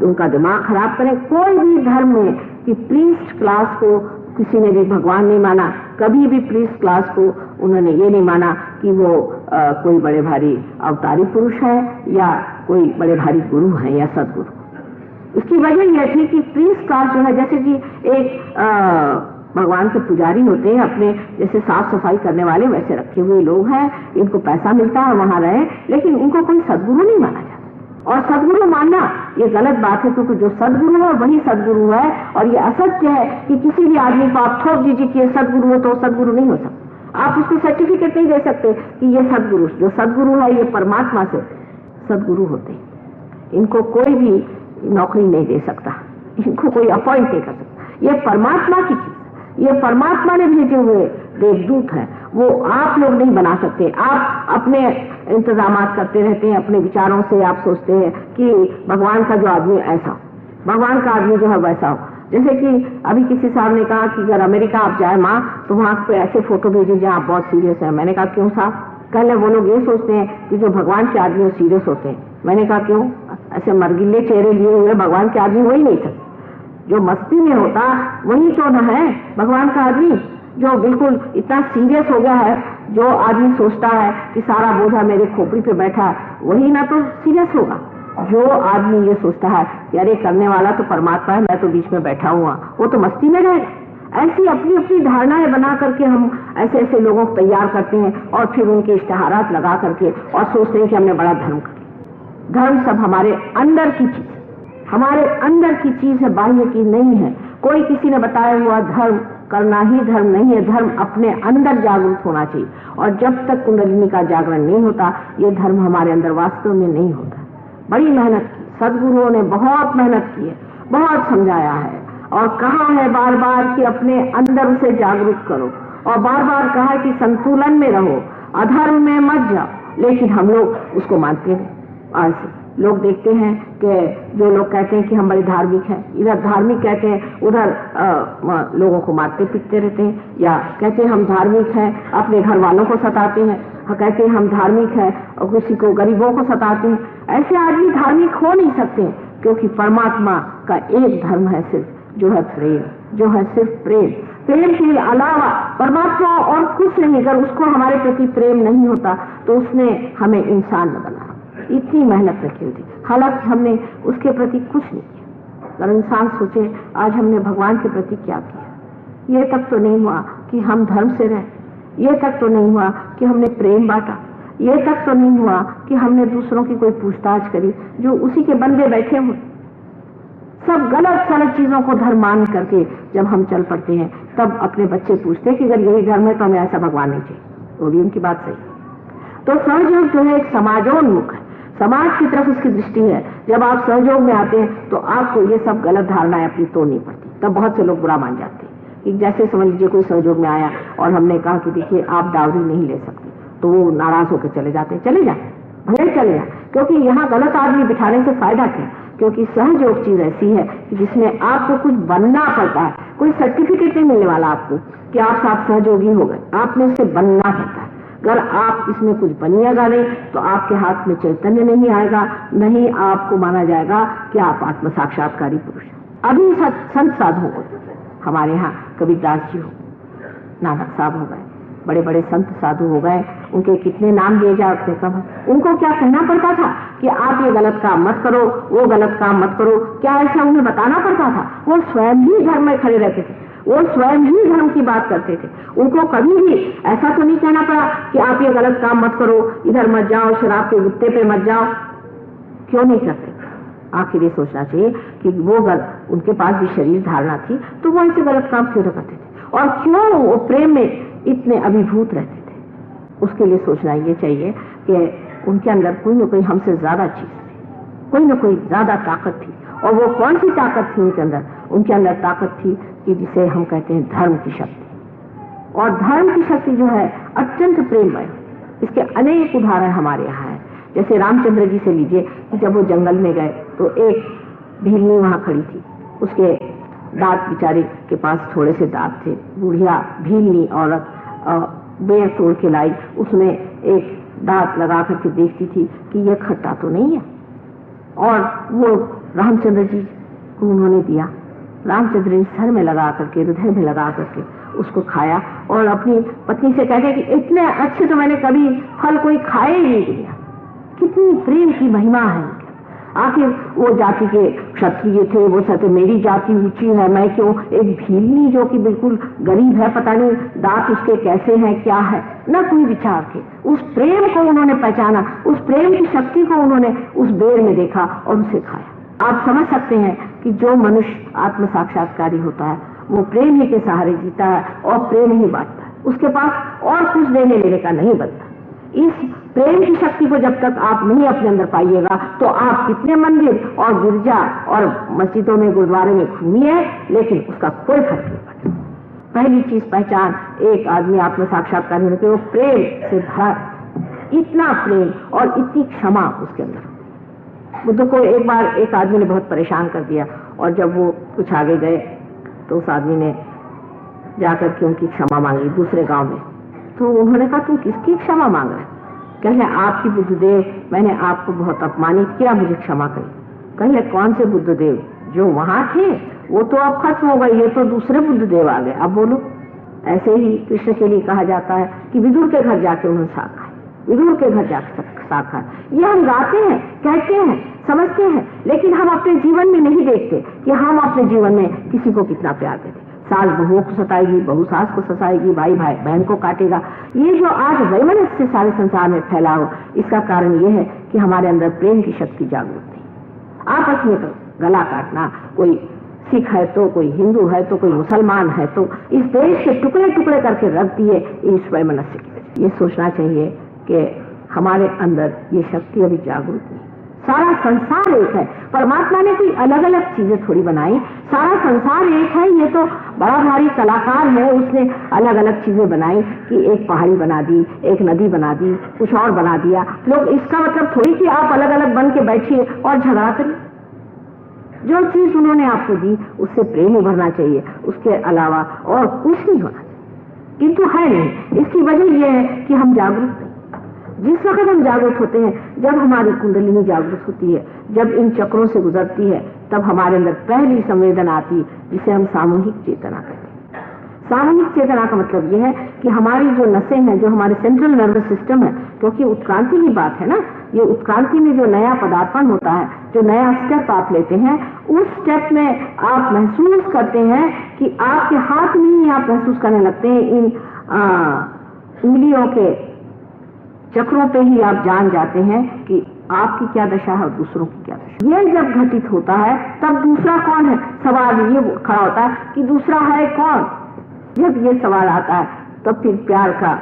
उनका दिमाग खराब करें। कोई भी धर्म में कि प्रीस्ट क्लास को किसी ने भी भगवान नहीं माना, कभी भी प्रीस्ट क्लास को उन्होंने ये नहीं माना कि वो कोई बड़े भारी अवतारी पुरुष है या कोई बड़े भारी गुरु है या सदगुरु। इसकी वजह यह थी कि प्रीस्ट क्लास जो है, जैसे कि एक भगवान के पुजारी होते हैं, अपने जैसे साफ सफाई करने वाले वैसे रखे हुए लोग हैं, इनको पैसा मिलता है वहां रहे, लेकिन इनको कोई सदगुरु नहीं माना जाता। और सदगुरु मानना ये गलत बात है, क्योंकि जो सदगुरु है वही सदगुरु है। और ये असत्य है कि किसी भी आदमी को आप थोप दीजिए कि ये सदगुरु हो तो सदगुरु नहीं हो सकता। आप उसको सर्टिफिकेट नहीं दे सकते कि ये सदगुरु, जो सदगुरु है ये परमात्मा से सदगुरु होते हैं, इनको कोई भी नौकरी नहीं दे सकता, इनको कोई अपॉइंट नहीं कर सकता। ये परमात्मा की चीज, ये परमात्मा ने भेजे हुए देवदूत है, वो आप लोग नहीं बना सकते। आप अपने इंतजामात करते रहते हैं, अपने विचारों से आप सोचते हैं कि भगवान का जो आदमी ऐसा, भगवान का आदमी जो है वैसा हो। जैसे कि अभी किसी साहब ने कहा कि अगर अमेरिका आप जाए माँ तो वहां पे ऐसे फोटो भेजिए जहाँ आप बहुत सीरियस है। मैंने कहा क्यों साहब? कहने वो लोग ये सोचते हैं कि जो भगवान के आदमी वो सीरियस होते हैं। मैंने कहा क्यों? ऐसे मरगिले चेहरे लिए हुए भगवान के आदमी हो ही नहीं सकते। जो मस्ती में होता वही तो न है भगवान का आदमी, जो बिल्कुल इतना सीरियस हो गया है। जो आदमी सोचता है कि सारा बोझा मेरे खोपड़ी पे बैठा है, वही ना तो सीरियस होगा। जो आदमी ये सोचता है कि अरे करने वाला तो परमात्मा है, मैं तो बीच में बैठा हुआ, वो तो मस्ती में रहेगा। ऐसी अपनी अपनी धारणाएं बना करके हम ऐसे ऐसे लोगों को तैयार करते हैं और फिर उनके इश्तेहारात लगा करके और सोचते हैं कि हमने बड़ा धर्म कर लिया। धर्म सब हमारे अंदर की चीज, हमारे अंदर की चीज है, बाह्य की नहीं है। कोई किसी ने बताया हुआ धर्म करना ही धर्म नहीं है। धर्म अपने अंदर जागरूक होना चाहिए, और जब तक कुंडलिनी का जागरण नहीं होता ये धर्म हमारे अंदर वास्तव में नहीं होता। बड़ी मेहनत की, सदगुरुओं ने बहुत मेहनत की है, बहुत समझाया है और कहा है बार बार कि अपने अंदर उसे जागरूक करो, और बार बार कहा है कि संतुलन में रहो। अधर्म में मत जाओ, लेकिन हम लोग उसको मानते हैं। आज लोग देखते हैं कि जो लोग कहते हैं कि हम बड़े धार्मिक हैं, इधर धार्मिक कहते हैं, उधर लोगों को मारते पीटते रहते हैं, या कहते हैं हम धार्मिक हैं अपने घर वालों को सताते हैं, कहते हैं हम धार्मिक हैं और किसी को गरीबों को सताते हैं। ऐसे आदमी धार्मिक हो नहीं सकते, क्योंकि परमात्मा का एक धर्म है सिर्फ, जो है प्रेम, जो है सिर्फ प्रेम। प्रेम के अलावा परमात्मा और कुछ नहीं। अगर उसको हमारे प्रति प्रेम नहीं होता तो उसने हमें इंसान न बना, इतनी मेहनत रखी होती, हालांकि हमने उसके प्रति कुछ नहीं किया। अगर इंसान सोचे आज हमने भगवान के प्रति क्या किया, ये तक तो नहीं हुआ कि हम धर्म से रहे, ये तक तो नहीं हुआ कि हमने प्रेम बांटा, ये तक तो नहीं हुआ कि हमने दूसरों की कोई पूछताछ करी जो उसी के बंदे बैठे हुए। सब गलत सलत चीजों को धर्म मान करके जब हम चल पड़ते हैं, तब अपने बच्चे पूछते हैं कि अगर यही धर्म है तो हमें ऐसा भगवान नहीं चाहिए। वो भी उनकी बात सही। तो सहयोग जो है एक समाजोन्मुख है, समाज की तरफ उसकी दृष्टि है। जब आप सहयोग में आते हैं तो आपको ये सब गलत धारणाएं अपनी तोड़नी पड़ती, तब बहुत से लोग बुरा मान जाते हैं। कि जैसे समझ लीजिए कोई सहयोग में आया और हमने कहा कि देखिए आप डावरी नहीं ले सकते, तो वो नाराज होकर चले जाते हैं। चले जाए, भले चले जाए, क्योंकि यहाँ गलत आदमी बिठाने से फायदा क्या? क्योंकि सहयोग चीज ऐसी है कि जिसमें आपको कुछ बनना पड़ता है, कोई सर्टिफिकेट नहीं मिलने वाला आपको कि आप साथ सहयोगी हो गए, आपने इससे बनना पड़ता है। अगर आप इसमें कुछ बनिएगा नहीं तो आपके हाथ में चैतन्य नहीं आएगा, नहीं आपको माना जाएगा कि आप आत्म साक्षात्कारी पुरुष हैं। अभी संत साधु हो, हमारे यहाँ कबीरदास जी हो, नानक साहब हो गए, बड़े बड़े संत साधु हो गए, उनके कितने नाम दिए जाए उतने कम है। उनको क्या कहना पड़ता था कि आप ये गलत काम मत करो, वो गलत काम मत करो, क्या ऐसा उन्हें बताना पड़ता था? वो स्वयं ही धर्म में खड़े रहते थे, वो स्वयं ही धर्म की बात करते थे। उनको कभी भी ऐसा तो नहीं कहना पड़ा कि आप ये गलत काम मत करो, इधर मत जाओ, शराब के गुत्ते पे मत जाओ। क्यों नहीं करते? आखिर ये सोचना चाहिए कि वो उनके पास भी शरीर धारणा थी, तो वो ऐसे गलत काम क्यों न करते थे, और क्यों वो प्रेम में इतने अभिभूत रहते थे? उसके लिए सोचना ये चाहिए कि उनके अंदर कोई न कोई हमसे ज्यादा चीज थी, कोई न कोई ज्यादा ताकत थी। और वो कौन सी ताकत थी उनके अंदर? उनके अंदर ताकत थी कि जिसे हम कहते हैं धर्म की शक्ति। और धर्म की शक्ति जो है अत्यंत प्रेममय। इसके अनेक उदाहरण हमारे यहाँ है। जैसे रामचंद्र जी से लीजिए कि जब वो जंगल में गए तो एक भीलनी वहां खड़ी थी, उसके दांत बेचारे के पास थोड़े से दांत थे। बुढ़िया भीलनी औरत बेर तोड़ के लाई, उसमें एक दांत लगा करके देखती थी कि यह खट्टा तो नहीं है, और वो रामचंद्र जी को उन्होंने दिया। रामचंद्र जी सर में लगा करके, हृदय में लगा करके उसको खाया, और अपनी पत्नी से कहते कि इतने अच्छे तो मैंने कभी फल कोई खाए ही नहीं दिया। कितनी प्रेम की महिमा है। आखिर वो जाति के क्षत्रिय थे, वो कहते मेरी जाति ऊंची है, मैं क्यों? एक भीलनी जो कि बिल्कुल गरीब है, पता नहीं दांत उसके कैसे हैं, क्या है, न कोई विचार थे। उस प्रेम को उन्होंने पहचाना, उस प्रेम की शक्ति को उन्होंने उस बेर में देखा और उसे खाया। आप समझ सकते हैं कि जो मनुष्य आत्म साक्षात्कारी होता है वो प्रेम ही के सहारे जीता है और प्रेम ही बांटता है। उसके पास और कुछ देने लेने का नहीं बनता। इस प्रेम की शक्ति को जब तक आप नहीं अपने अंदर पाइएगा तो आप कितने मंदिर और गिरजा और मस्जिदों में, गुरुद्वारे में घूमिए, लेकिन उसका कोई फर्क नहीं पड़ता। पहली चीज पहचान, एक आदमी आत्म साक्षात्कार होने के वो प्रेम से भरा, इतना प्रेम और इतनी क्षमा उसके अंदर। बुद्ध को एक बार एक आदमी ने बहुत परेशान कर दिया, और जब वो कुछ आगे गए तो उस आदमी ने जाकर के उनकी क्षमा मांगी दूसरे गांव में। तो उन्होंने कहा तुम किसकी क्षमा मांग रहे? कहे आपकी बुद्धदेव, मैंने आपको बहुत अपमानित किया, मुझे क्षमा करिए। कहे कौन से बुद्धदेव? जो वहां थे वो तो अब खत्म हो गए, ये तो दूसरे बुद्धदेव आ गए, अब बोलो। ऐसे ही कृष्ण के लिए कहा जाता है कि विदुर के घर जाके उन्होंने साथ खाए, विदुर के घर जाकर साथ खाए। ये हम गाते हैं, कहते हैं, समझते हैं, लेकिन हम अपने जीवन में नहीं देखते कि हम अपने जीवन में किसी को कितना प्यार देते। सास बहुओं को सताएगी, बहू सास को सताएगी, भाई भाई बहन को काटेगा। ये जो आज वैमनस्य सारे संसार में फैला हो, इसका कारण ये है कि हमारे अंदर प्रेम की शक्ति जागरूक नहीं। आपस में तो गला काटना, कोई सिख है तो कोई हिंदू है तो कोई मुसलमान है, तो इस देश के टुकड़े टुकड़े करके रख दिए इस वैमनस्य की वजह। ये सोचना चाहिए कि हमारे अंदर ये शक्ति अभी जागरूक नहीं। सारा संसार एक है। परमात्मा ने कोई अलग अलग चीजें थोड़ी बनाई, सारा संसार एक है। ये तो बड़ा भारी कलाकार है, उसने अलग अलग चीजें बनाई कि एक पहाड़ी बना दी, एक नदी बना दी, कुछ और बना दिया। लोग इसका मतलब थोड़ी कि आप अलग अलग बन के बैठिए और झगड़ा करिए। जो चीज उन्होंने आपको दी उससे प्रेम उभरना चाहिए, उसके अलावा और कुछ नहीं होना चाहिए। किंतु है नहीं। इसकी वजह यह है कि हम जागरूक नहीं। जिस वक्त हम जागरूक होते हैं, जब हमारी कुंडलिनी जागरूक होती है, जब इन चक्रों से गुजरती है, तब हमारे अंदर पहली संवेदना आती है जिसे हम सामूहिक चेतना कहते हैं। सामूहिक चेतना का मतलब यह है कि हमारी जो नसें हैं, जो हमारे सेंट्रल नर्वस सिस्टम है, क्योंकि उत्क्रांति की बात है ना, ये उत्क्रांति में जो नया पदार्पण होता है, जो नया स्टेप आप लेते हैं, उस स्टेप में आप महसूस करते हैं कि आपके हाथ में ही आप महसूस करने लगते हैं, इन उंगलियों के चक्रों पे ही आप जान जाते हैं कि आपकी क्या दशा है और दूसरों की क्या दशा। यह जब घटित होता है तब दूसरा कौन है, सवाल ये खड़ा होता है कि दूसरा है कौन। जब ये सवाल आता है तब फिर प्यार का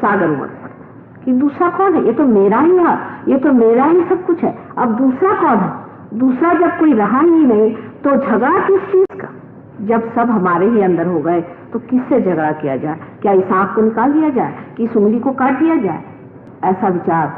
सागर उमड़ता है कि दूसरा कौन है। ये तो मेरा ही है, ये तो मेरा ही सब कुछ है, अब दूसरा कौन है। दूसरा जब कोई रहा ही नहीं तो झगड़ा किस चीज का। जब सब हमारे ही अंदर हो गए तो किससे झगड़ा किया जाए। क्या इस आंख को निकाल दिया जाए कि इस उंगली को काट दिया जाए। ऐसा विचार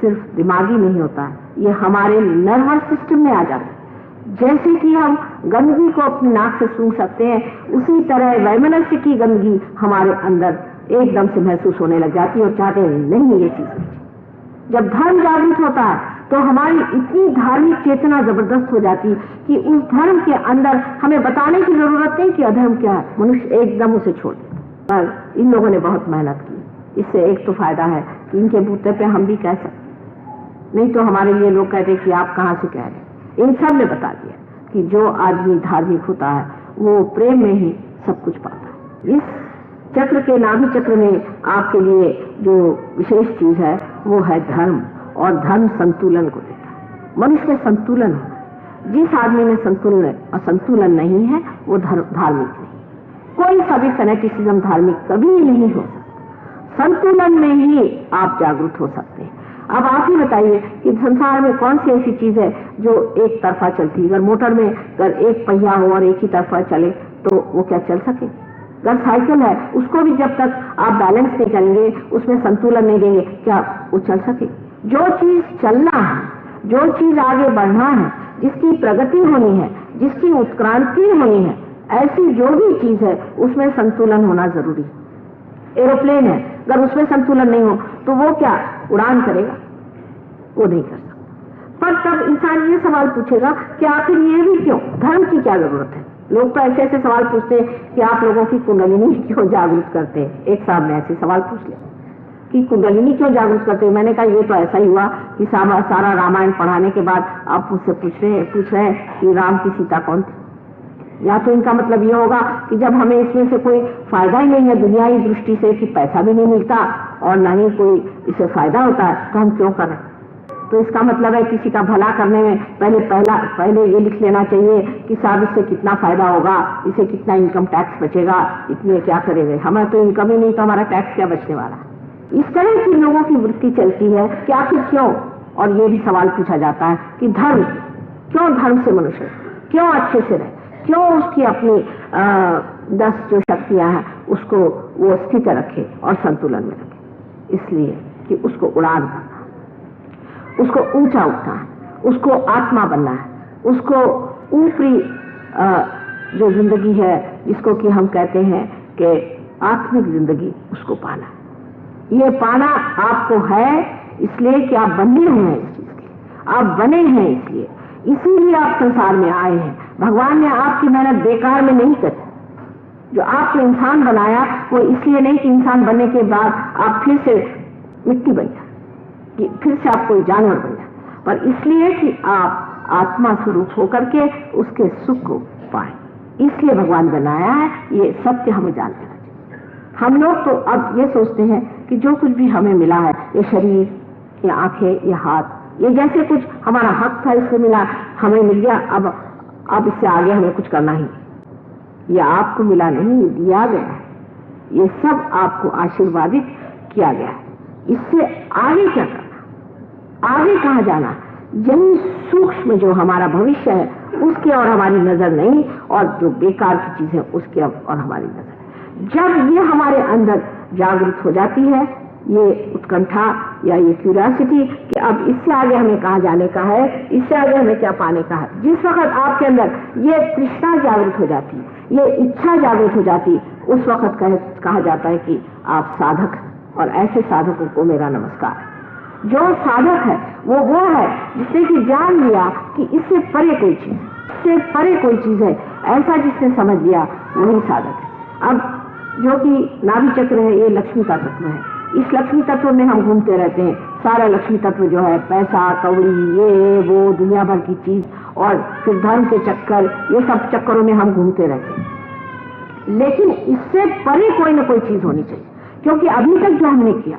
सिर्फ दिमागी नहीं होता है, ये हमारे नर्वस सिस्टम में आ जाता है। जैसे कि हम गंदगी को अपनी नाक से सूंघ सकते हैं, उसी तरह वैमनस्य की गंदगी हमारे अंदर एकदम से महसूस होने लग जाती है और चाहते हैं नहीं ये चीज। जब धर्म जागृत होता है तो हमारी इतनी धार्मिक चेतना जबरदस्त हो जाती कि उस धर्म के अंदर हमें बताने की जरूरत नहीं कि अधर्म क्या है, मनुष्य एकदम उसे छोड़ देता। पर इन लोगों ने बहुत मेहनत की। इससे एक तो फायदा है कि इनके बूते पे हम भी कह सकते, नहीं तो हमारे लिए लोग कहते कि आप कहां से कह रहे। इन सब ने बता दिया कि जो आदमी धार्मिक होता है वो प्रेम में ही सब कुछ पाता है। इस चक्र के नाभि चक्र में आपके लिए जो विशेष चीज है वो है धर्म, और धर्म संतुलन को देता है। मनुष्य में संतुलन होना। जिस आदमी में संतुलन नहीं है वो धार्मिक नहीं। कोई सा भी फैनेटिसिज्म धार्मिक कभी नहीं हो सकता। संतुलन में ही आप जागरूक हो सकते हैं। अब आप ही बताइए कि संसार में कौन सी ऐसी चीज है जो एक तरफा चलती है। अगर मोटर में अगर एक पहिया हो और एक ही तरफा चले तो वो क्या चल सके। अगर साइकिल है उसको भी जब तक आप बैलेंस नहीं करेंगे, उसमें संतुलन नहीं देंगे, क्या वो चल सके। जो चीज चलना है, जो चीज आगे बढ़ना है, जिसकी प्रगति होनी है, जिसकी उत्क्रांति होनी है, ऐसी जो भी चीज है उसमें संतुलन होना जरूरी है। एरोप्लेन है, अगर उसमें संतुलन नहीं हो तो वो क्या उड़ान करेगा, वो नहीं कर सकता। पर तब इंसान ये सवाल पूछेगा कि आखिर ये भी क्यों, धर्म की क्या जरूरत है। लोग तो ऐसे ऐसे सवाल पूछते हैं कि आप लोगों की कुंडलिनी क्यों जागरूक करते हैं। एक साहब ने ऐसे सवाल पूछ लिया कि कुंडलिनी क्यों जागरूक करते हैं। मैंने कहा ये तो ऐसा ही हुआ कि सारा रामायण पढ़ाने के बाद आप मुझसे पूछ रहे हैं कि राम की सीता कौन थी। या तो इनका मतलब ये होगा कि जब हमें इसमें से कोई फायदा ही नहीं है दुनियावी दृष्टि से, कि पैसा भी नहीं मिलता और ना ही कोई इससे फायदा होता है, तो हम क्यों कर रहे हैं। तो इसका मतलब है किसी का भला करने में पहले ये लिख लेना चाहिए कि साहब इससे कितना फायदा होगा, इसे कितना इनकम टैक्स बचेगा, इतने क्या करेंगे। हमें तो इनकम ही नहीं तो हमारा टैक्स क्या बचने वाला। इस तरह की लोगों की वृत्ति चलती है कि आखिर क्यों। और ये भी सवाल पूछा जाता है कि धर्म क्यों, धर्म से मनुष्य क्यों अच्छे से रहे, क्यों उसकी अपनी 10 जो शक्तियां हैं उसको वो स्थित रखे और संतुलन में रखे। इसलिए कि उसको उड़ान करना है, उसको ऊंचा उठना है, उसको आत्मा बनना है, उसको ऊपरी जो जिंदगी है जिसको कि हम कहते हैं कि आत्मिक जिंदगी, उसको पाना है। ये पाना आपको है इसलिए कि आप बने हुए हैं इस चीज के, आप बने हैं इसलिए, इसीलिए आप संसार में आए हैं। भगवान ने आपकी मेहनत बेकार में नहीं करी। जो आपको इंसान बनाया वो इसलिए नहीं कि इंसान बनने के बाद आप फिर से मिट्टी बन जाए, कि फिर से आप कोई जानवर बन जाए, पर इसलिए कि आप आत्मा स्वरूप होकर के उसके सुख को पाए। इसलिए भगवान बनाया है। ये सत्य हमें जान लेना चाहिए। हम लोग तो अब ये सोचते हैं कि जो कुछ भी हमें मिला है, ये शरीर, ये आंखें, ये हाथ, ये जैसे कुछ हमारा हक था इससे मिला, हमें मिल गया, अब इससे आगे हमें कुछ करना ही। ये आपको मिला नहीं, दिया गया है। ये सब आपको आशीर्वादित किया गया है। इससे आगे क्या करना, आगे कहाँ जाना, यही सूक्ष्म जो हमारा भविष्य है उसकी और हमारी नजर नहीं, और जो बेकार की चीज है उसकी और हमारी नजर। जब ये हमारे अंदर जागृत हो जाती है, ये उत्कंठा या ये क्यूरियोसिटी कि अब इससे आगे हमें कहाँ जाने का है, इससे आगे हमें क्या पाने का है, जिस वक्त आपके अंदर ये तृष्णा जागृत हो जाती, ये इच्छा जागृत हो जाती, उस वक्त कहा जाता है कि आप साधक। और ऐसे साधकों को मेरा नमस्कार। जो साधक है वो है जिसने कि जान लिया कि इससे परे कोई चीज, इससे परे कोई चीज है, ऐसा जिसने समझ लिया वही साधक है। अब जो कि नाभि चक्र है, ये लक्ष्मी का तत्व है। इस लक्ष्मी तत्व में हम घूमते रहते हैं। सारा लक्ष्मी तत्व जो है पैसा कौड़ी ये वो दुनिया भर की चीज, और फिर धर्म के चक्कर, ये सब चक्करों में हम घूमते रहते हैं। लेकिन इससे परे कोई ना कोई चीज होनी चाहिए, क्योंकि अभी तक जो हमने किया,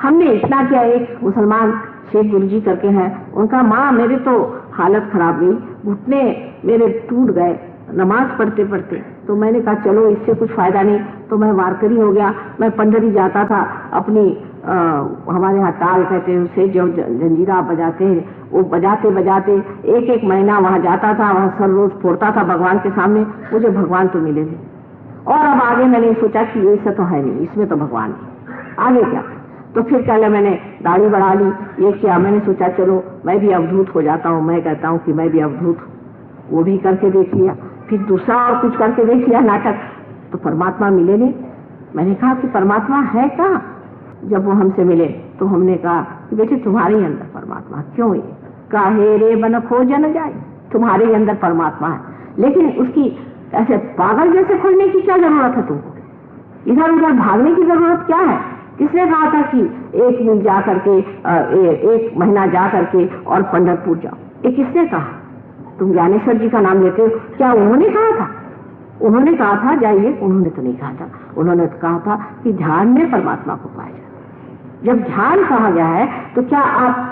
हमने इतना किया। एक मुसलमान शेख गुरुजी करके हैं, उनका माँ मेरे तो हालत खराब गई, घुटने मेरे टूट गए नमाज पढ़ते पढ़ते। तो मैंने कहा चलो इससे कुछ फायदा नहीं, तो मैं वारकरी हो गया। मैं पंडरी जाता था अपनी हमारे यहाँ ताल कहते हैं उसे, जो जंजीरा बजाते हैं, वो बजाते बजाते एक एक महीना वहां जाता था, वहां सर रोज फोड़ता था भगवान के सामने। मुझे भगवान तो मिले नहीं, और अब आगे मैंने सोचा कि ऐसा तो है नहीं, इसमें तो भगवान नहीं, आगे क्या। तो फिर क्या मैंने दाढ़ी बढ़ा ली, ये किया। मैंने सोचा चलो मैं भी अवधूत हो जाता हूँ, मैं कहता हूँ कि मैं भी अवधूत, वो भी करके देख लिया। फिर दूसरा और कुछ करके देख लिया नाटक, तो परमात्मा मिले नहीं। मैंने कहा कि परमात्मा है कहाँ। जब वो हमसे मिले तो हमने कहा कि बेटे तुम्हारे ही अंदर परमात्मा, क्यों काहे रे बन खो जन जाए, तुम्हारे ही अंदर परमात्मा है। लेकिन उसकी ऐसे पागल जैसे खोजने की क्या जरूरत है तुमको, इधर उधर भागने की जरूरत क्या है। किसने कहा था कि एक मील जा करके एक महीना जा करके और पंढरपुर जाओ, ये किसने कहा। तुम ज्ञानेश्वर जी का नाम लेते हो, क्या उन्होंने कहा था। उन्होंने कहा था जाइए, उन्होंने तो नहीं कहा था। उन्होंने तो कहा था कि ध्यान में परमात्मा को पाया जाए। जब ध्यान कहा गया है तो क्या आप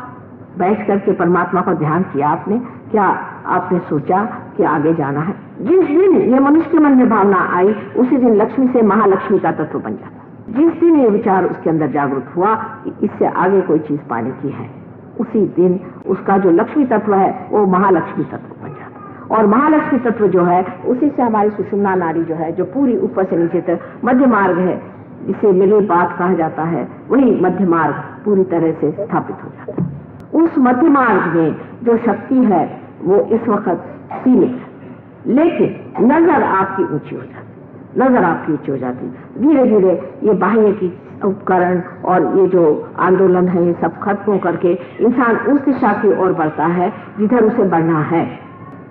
बैठ करके परमात्मा का ध्यान किया आपने, क्या आपने सोचा कि आगे जाना है। जिस दिन ये मनुष्य के मन में भावना आई, उसी दिन लक्ष्मी से महालक्ष्मी का तत्व बन जाता। जिस दिन ये विचार उसके अंदर जागृत हुआ कि इससे आगे कोई चीज पाने की है, उसी दिन उसका जो लक्ष्मी तत्व है वो महालक्ष्मी तत्व बन जाता। और महालक्ष्मी तत्व जो है उसी से हमारी सुषुम्ना नाड़ी जो है, जो पूरी ऊपर से नीचे तक मध्य मार्ग है, जिसे मिले बात कहा जाता है, वही मध्य मार्ग पूरी तरह से स्थापित हो जाता है। उस मध्य मार्ग में जो शक्ति है वो इस वक्त सीमित है, लेकिन नजर आपकी ऊंची हो जाती, नजर आपकी ऊंची हो जाती। धीरे धीरे ये बाह्य की उपकरण और ये जो आंदोलन है ये सब खत्म करके इंसान उस दिशा की ओर बढ़ता है जिधर उसे बढ़ना है।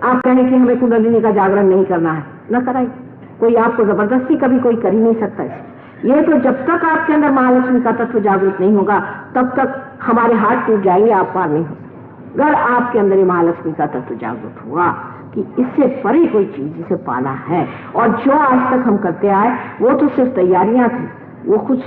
आप कहें कि हमें कुंडलिनी का जागरण नहीं करना है, न कराइए, कोई आपको जबरदस्ती कभी कोई कर ही नहीं सकता है। ये तो जब तक आपके अंदर महालक्ष्मी का तत्व जागृत नहीं होगा तब तक हमारे हाथ टूट जाएंगे, आप पार नहीं हो सकते। अगर आपके अंदर ये महालक्ष्मी का तत्व जागृत हुआ कि इससे परे कोई चीज जिसे पाना है, और जो आज तक हम करते आए वो तो सिर्फ तैयारियां थी, वो कुछ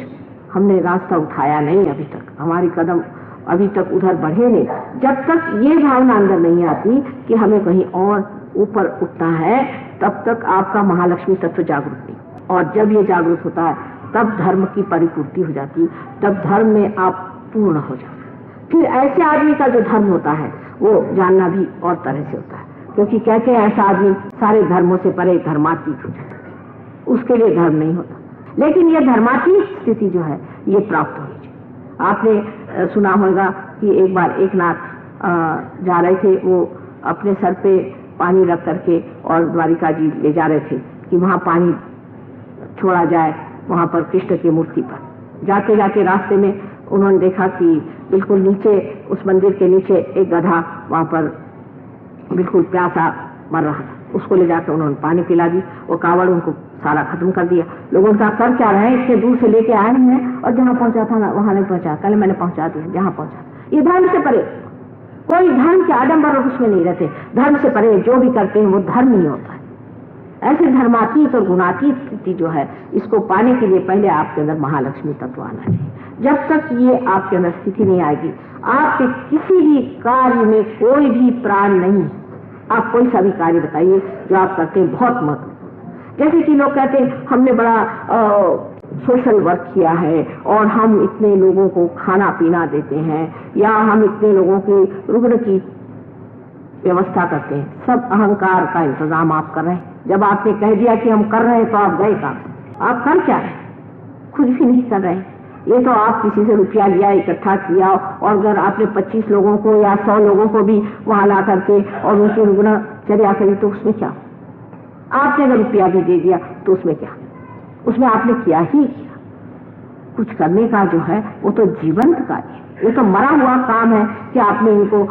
हमने रास्ता उठाया नहीं अभी तक, हमारी कदम अभी तक उधर बढ़े नहीं। जब तक ये भावना अंदर नहीं आती कि हमें कहीं और ऊपर उठना है, तब तक आपका महालक्ष्मी तत्व जागृत नहीं। और जब ये जागृत होता है तब धर्म की परिपूर्ति हो जाती, तब धर्म में आप पूर्ण हो जाते। फिर ऐसे आदमी का जो धर्म होता है वो जानना भी और तरह से होता है, क्योंकि कहते हैं ऐसा आदमी सारे धर्मों से परे धर्मातीत हो जाता है, उसके लिए धर्म नहीं होता। लेकिन ये धर्मातीत स्थिति जो है ये प्राप्त होनी चाहिए। आपने सुना होगा कि एक बार एक नाथ जा रहे थे, वो अपने सर पे पानी रख करके और द्वारिका जी ले जा रहे थे कि वहां पानी छोड़ा जाए, वहां पर कृष्ण की मूर्ति पर। जाते जाते रास्ते में उन्होंने देखा कि बिल्कुल नीचे उस मंदिर के नीचे एक गधा वहां पर बिल्कुल प्यासा मर रहा था। उसको ले जाकर उन्होंने पानी पिला दी, वो कावड़ उनको सारा खत्म कर दिया। लोगों ने कहा कर क्या रहे हैं, इतने दूर से लेके आए हैं और जहां पहुंचा था ना वहां नहीं पहुंचा, कल मैंने पहुंचा दिया जहां पहुंचा। ये धर्म से परे, कोई धर्म के आडंबर और उसमें नहीं रहते। धर्म से परे जो भी करते हैं वो धर्म ही होता है। ऐसे धर्मातीत और गुणातीत स्थिति जो है, इसको पाने के लिए पहले आपके अंदर महालक्ष्मी तत्व आना चाहिए। जब तक ये आपके अंदर स्थिति नहीं आएगी, आपके किसी भी कार्य में कोई भी प्राण नहीं है। आप कोई सा भी कार्य बताइए जो आप करते हैं बहुत महत्वपूर्ण। जैसे कि लोग कहते हैं हमने बड़ा सोशल वर्क किया है और हम इतने लोगों को खाना पीना देते हैं या हम इतने लोगों की रुग्ण की व्यवस्था करते हैं, सब अहंकार का इंतजाम आप कर रहे हैं। जब आपने कह दिया कि हम कर रहे हैं तो आप गए काम, आप कर क्या रहे? कुछ भी नहीं कर रहे। ये तो आप किसी से रुपया लिया, इकट्ठा किया, और अगर आपने 25 लोगों को या 100 लोगों को भी वहां ला करके और उनकी रुग्णचर्या करी तो उसमें क्या? आपने अगर रुपया भी दे दिया तो उसमें क्या? उसमें आपने किया ही कुछ करने का जो है वो तो जीवंत कार्य है। ये तो मरा हुआ काम है कि आपने इनको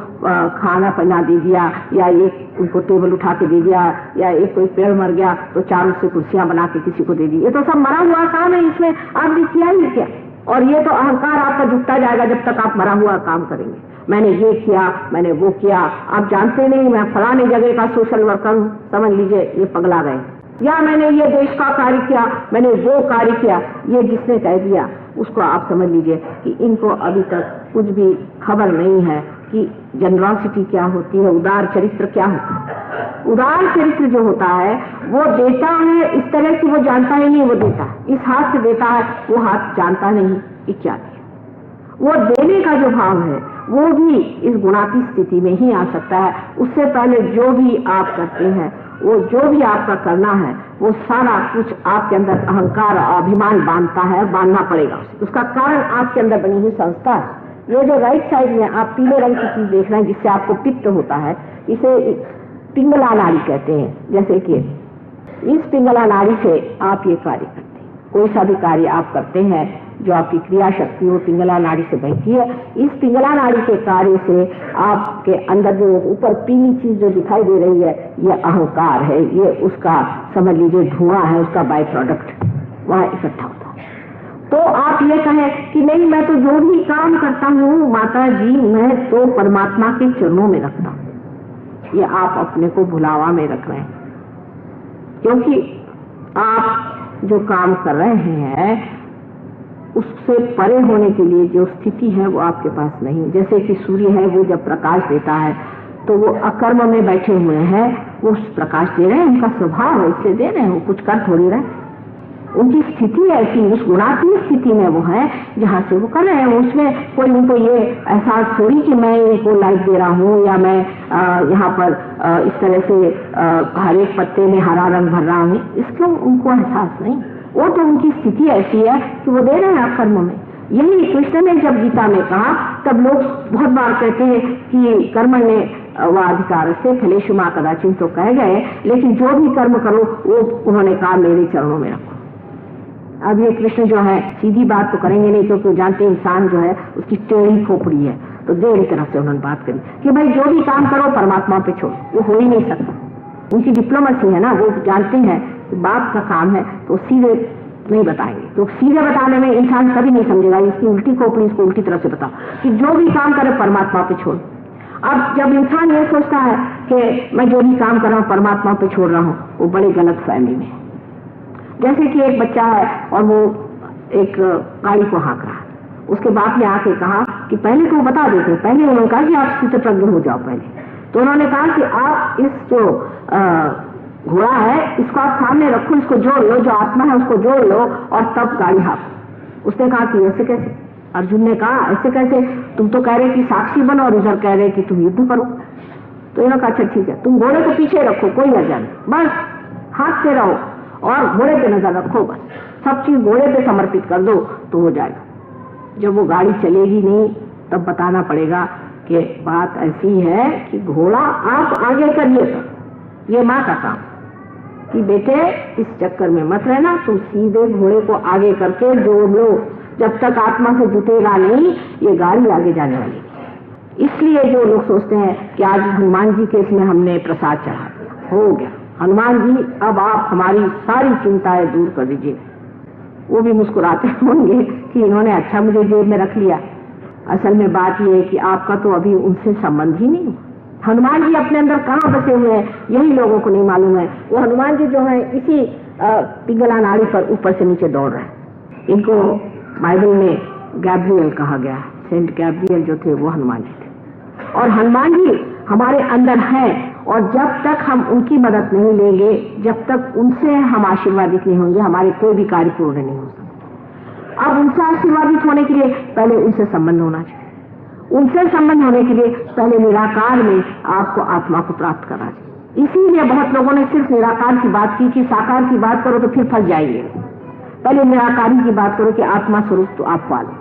खाना पीना दे दिया या एक उनको टेबल उठा के दे दिया या एक कोई पेड़ मर गया तो चारों से कुर्सियां बना के किसी को दे दी। ये तो सब मरा हुआ काम है, इसमें आपने किया ही क्या? और ये तो अहंकार आपका जुटता जाएगा जब तक आप मरा हुआ काम करेंगे। मैंने ये किया, मैंने वो किया, आप जानते नहीं मैं फलाने जगह का सोशल वर्कर हूं, समझ लीजिए ये पगला गए। या मैंने ये देश का कार्य किया, मैंने वो कार्य किया, ये जिसने कह दिया उसको आप समझ लीजिए कि इनको अभी तक कुछ भी खबर नहीं है कि जनरॉसिटी क्या होती है, उदार चरित्र क्या होता है। उदार चरित्र जो होता है वो देता है इस तरह की, वो जानता ही नहीं वो देता है, इस हाथ से देता है, वो हाथ जानता नहीं कि क्या दिया। वो देने का जो भाव है वो भी इस गुणातीत स्थिति में ही आ सकता है। उससे पहले जो भी आप करते हैं, वो जो भी आपका करना है, वो सारा कुछ आपके अंदर अहंकार और अभिमान बांधता है, बांधना पड़ेगा। उसका कारण आपके अंदर बनी हुई संस्था है। ये जो राइट साइड में आप पीले रंग की चीज देख रहे हैं जिससे आपको पित्त होता है, इसे पिंगला नाड़ी कहते हैं। जैसे कि इस पिंगला नाड़ी से आप ये कार्य करते हैं, कोई सा भी कार्य आप करते हैं जो आपकी क्रिया शक्ति वो पिंगला नाड़ी से बहती है। इस पिंगला नाड़ी के कार्य से आपके अंदर जो ऊपर पीली चीज जो दिखाई दे रही है ये अहंकार है, ये उसका समझ लीजिए धुआं है, उसका बाय प्रोडक्ट वहां इकट्ठा होता है। तो आप ये कहें कि नहीं मैं तो जो भी काम करता हूँ माता जी मैं तो परमात्मा के चरणों में रखता हूँ, ये आप अपने को भुलावा में रख रहे हैं। क्योंकि आप जो काम कर रहे हैं उससे परे होने के लिए जो स्थिति है वो आपके पास नहीं। जैसे कि सूर्य है, वो जब प्रकाश देता है तो वो अकर्म में बैठे हुए हैं, वो प्रकाश दे रहे हैं, उनका स्वभाव है इसलिए दे रहे हैं, वो कुछ कर थोड़ी रहे। उनकी स्थिति ऐसी, उस गुणात्मक स्थिति में वो है जहाँ से वो कर रहे हैं। उसमें कोई उनको ये एहसास थोड़ी कि मैं इनको लाइट दे रहा हूँ या मैं यहाँ पर इस तरह से हर एक पत्ते में हरा रंग भर रहा हूँ, इसका उनको एहसास नहीं। वो तो उनकी स्थिति ऐसी है कि वो दे रहे हैं कर्म में। यही कृष्ण ने जब गीता में कहा तब लोग बहुत बार कहते हैं कि कर्म ने व अधिकार से फलेषु मां कदाचिन तो कह गए, लेकिन जो भी कर्म करो वो उन्होंने कहा मेरे चरणों में रखो। अब ये कृष्ण जो है सीधी बात तो करेंगे नहीं, क्योंकि जानते इंसान जो है उसकी टेढ़ी खोपड़ी है, तो देर तरफ से उन्होंने बात करी कि भाई जो भी काम करो परमात्मा पे छोड़ो, वो हो ही नहीं सकता। उनकी डिप्लोमेसी है ना, वो जानते हैं बाप का काम है तो सीधे नहीं बताएंगे, तो सीधे बताने में इंसान कभी नहीं समझेगा। इसकी उल्टी खोपड़ी इसको उल्टी तरह से बताओ कि जो भी काम करे परमात्मा पे छोड़। अब जब इंसान ये सोचता है कि मैं जो भी काम कर रहा हूँ परमात्मा पे छोड़ रहा हूँ, वो बड़े गलत फहमी में। जैसे कि एक बच्चा है और वो एक गाड़ी को हाँक रहा है, उसके बाप ने आके कहा कि पहले तो बता देते, पहले उन्होंने कहा कि आप स्थितप्रज्ञ हो जाओ पहले, तो उन्होंने कहा कि आप इस जो घोड़ा है इसको आप सामने रखो, इसको जोड़ लो, जो आत्मा है उसको जोड़ लो और तब गाड़ी हाँको। उसने कहा कि ऐसे कैसे? अर्जुन ने कहा ऐसे कैसे, तुम तो कह रहे कि साक्षी बनो और उधर कह रहे कि तुम युद्ध करो। तो इन्होंने कहा अच्छा ठीक है, तुम घोड़े को पीछे रखो, कोई वजह नहीं, बस हाँकते रहो और घोड़े पे नजर रखो, बस सब चीज घोड़े पे समर्पित कर दो तो हो जाएगा। जब वो गाड़ी चलेगी नहीं तब बताना पड़ेगा कि बात ऐसी है कि घोड़ा आप आगे करिए, ये माँ का काम कि बेटे इस चक्कर में मत रहना, तुम सीधे घोड़े को आगे करके जोड़ लो, जब तक आत्मा से जुटेगा नहीं ये गाड़ी आगे जाने वाली। इसलिए जो लोग सोचते हैं कि आज हनुमान जी के इसमें हमने प्रसाद चढ़ा दिया, हो गया हनुमान जी अब आप हमारी सारी चिंताएं दूर कर दीजिए, वो भी मुस्कुराते होंगे कि इन्होंने अच्छा मुझे जेब में रख लिया। असल में बात यह है कि आपका तो अभी उनसे संबंध ही नहीं। हनुमान जी अपने अंदर कहाँ बसे हुए हैं यही लोगों को नहीं मालूम है। वो हनुमान जी जो है इसी पिंगला नाड़ी पर ऊपर से नीचे दौड़ रहे हैं। इनको बाइबल में गैब्रियल कहा गया, सेंट गैब्रियल जो थे वो हनुमान जी थे, और हनुमान जी हमारे अंदर हैं, और जब तक हम उनकी मदद नहीं लेंगे, जब तक उनसे हम आशीर्वादित नहीं होंगे, हमारे कोई भी कार्य पूर्ण नहीं हो सकता। अब उनसे आशीर्वादित होने के लिए पहले उनसे संबंध होना चाहिए। उनसे संबंध होने के लिए पहले निराकार में आपको आत्मा को प्राप्त करना चाहिए। इसीलिए बहुत लोगों ने सिर्फ निराकार की बात की कि साकार की बात करो तो फिर फंस जाएंगे। पहले निराकारी की बात करो कि आत्मा स्वरूप तो आप पालो।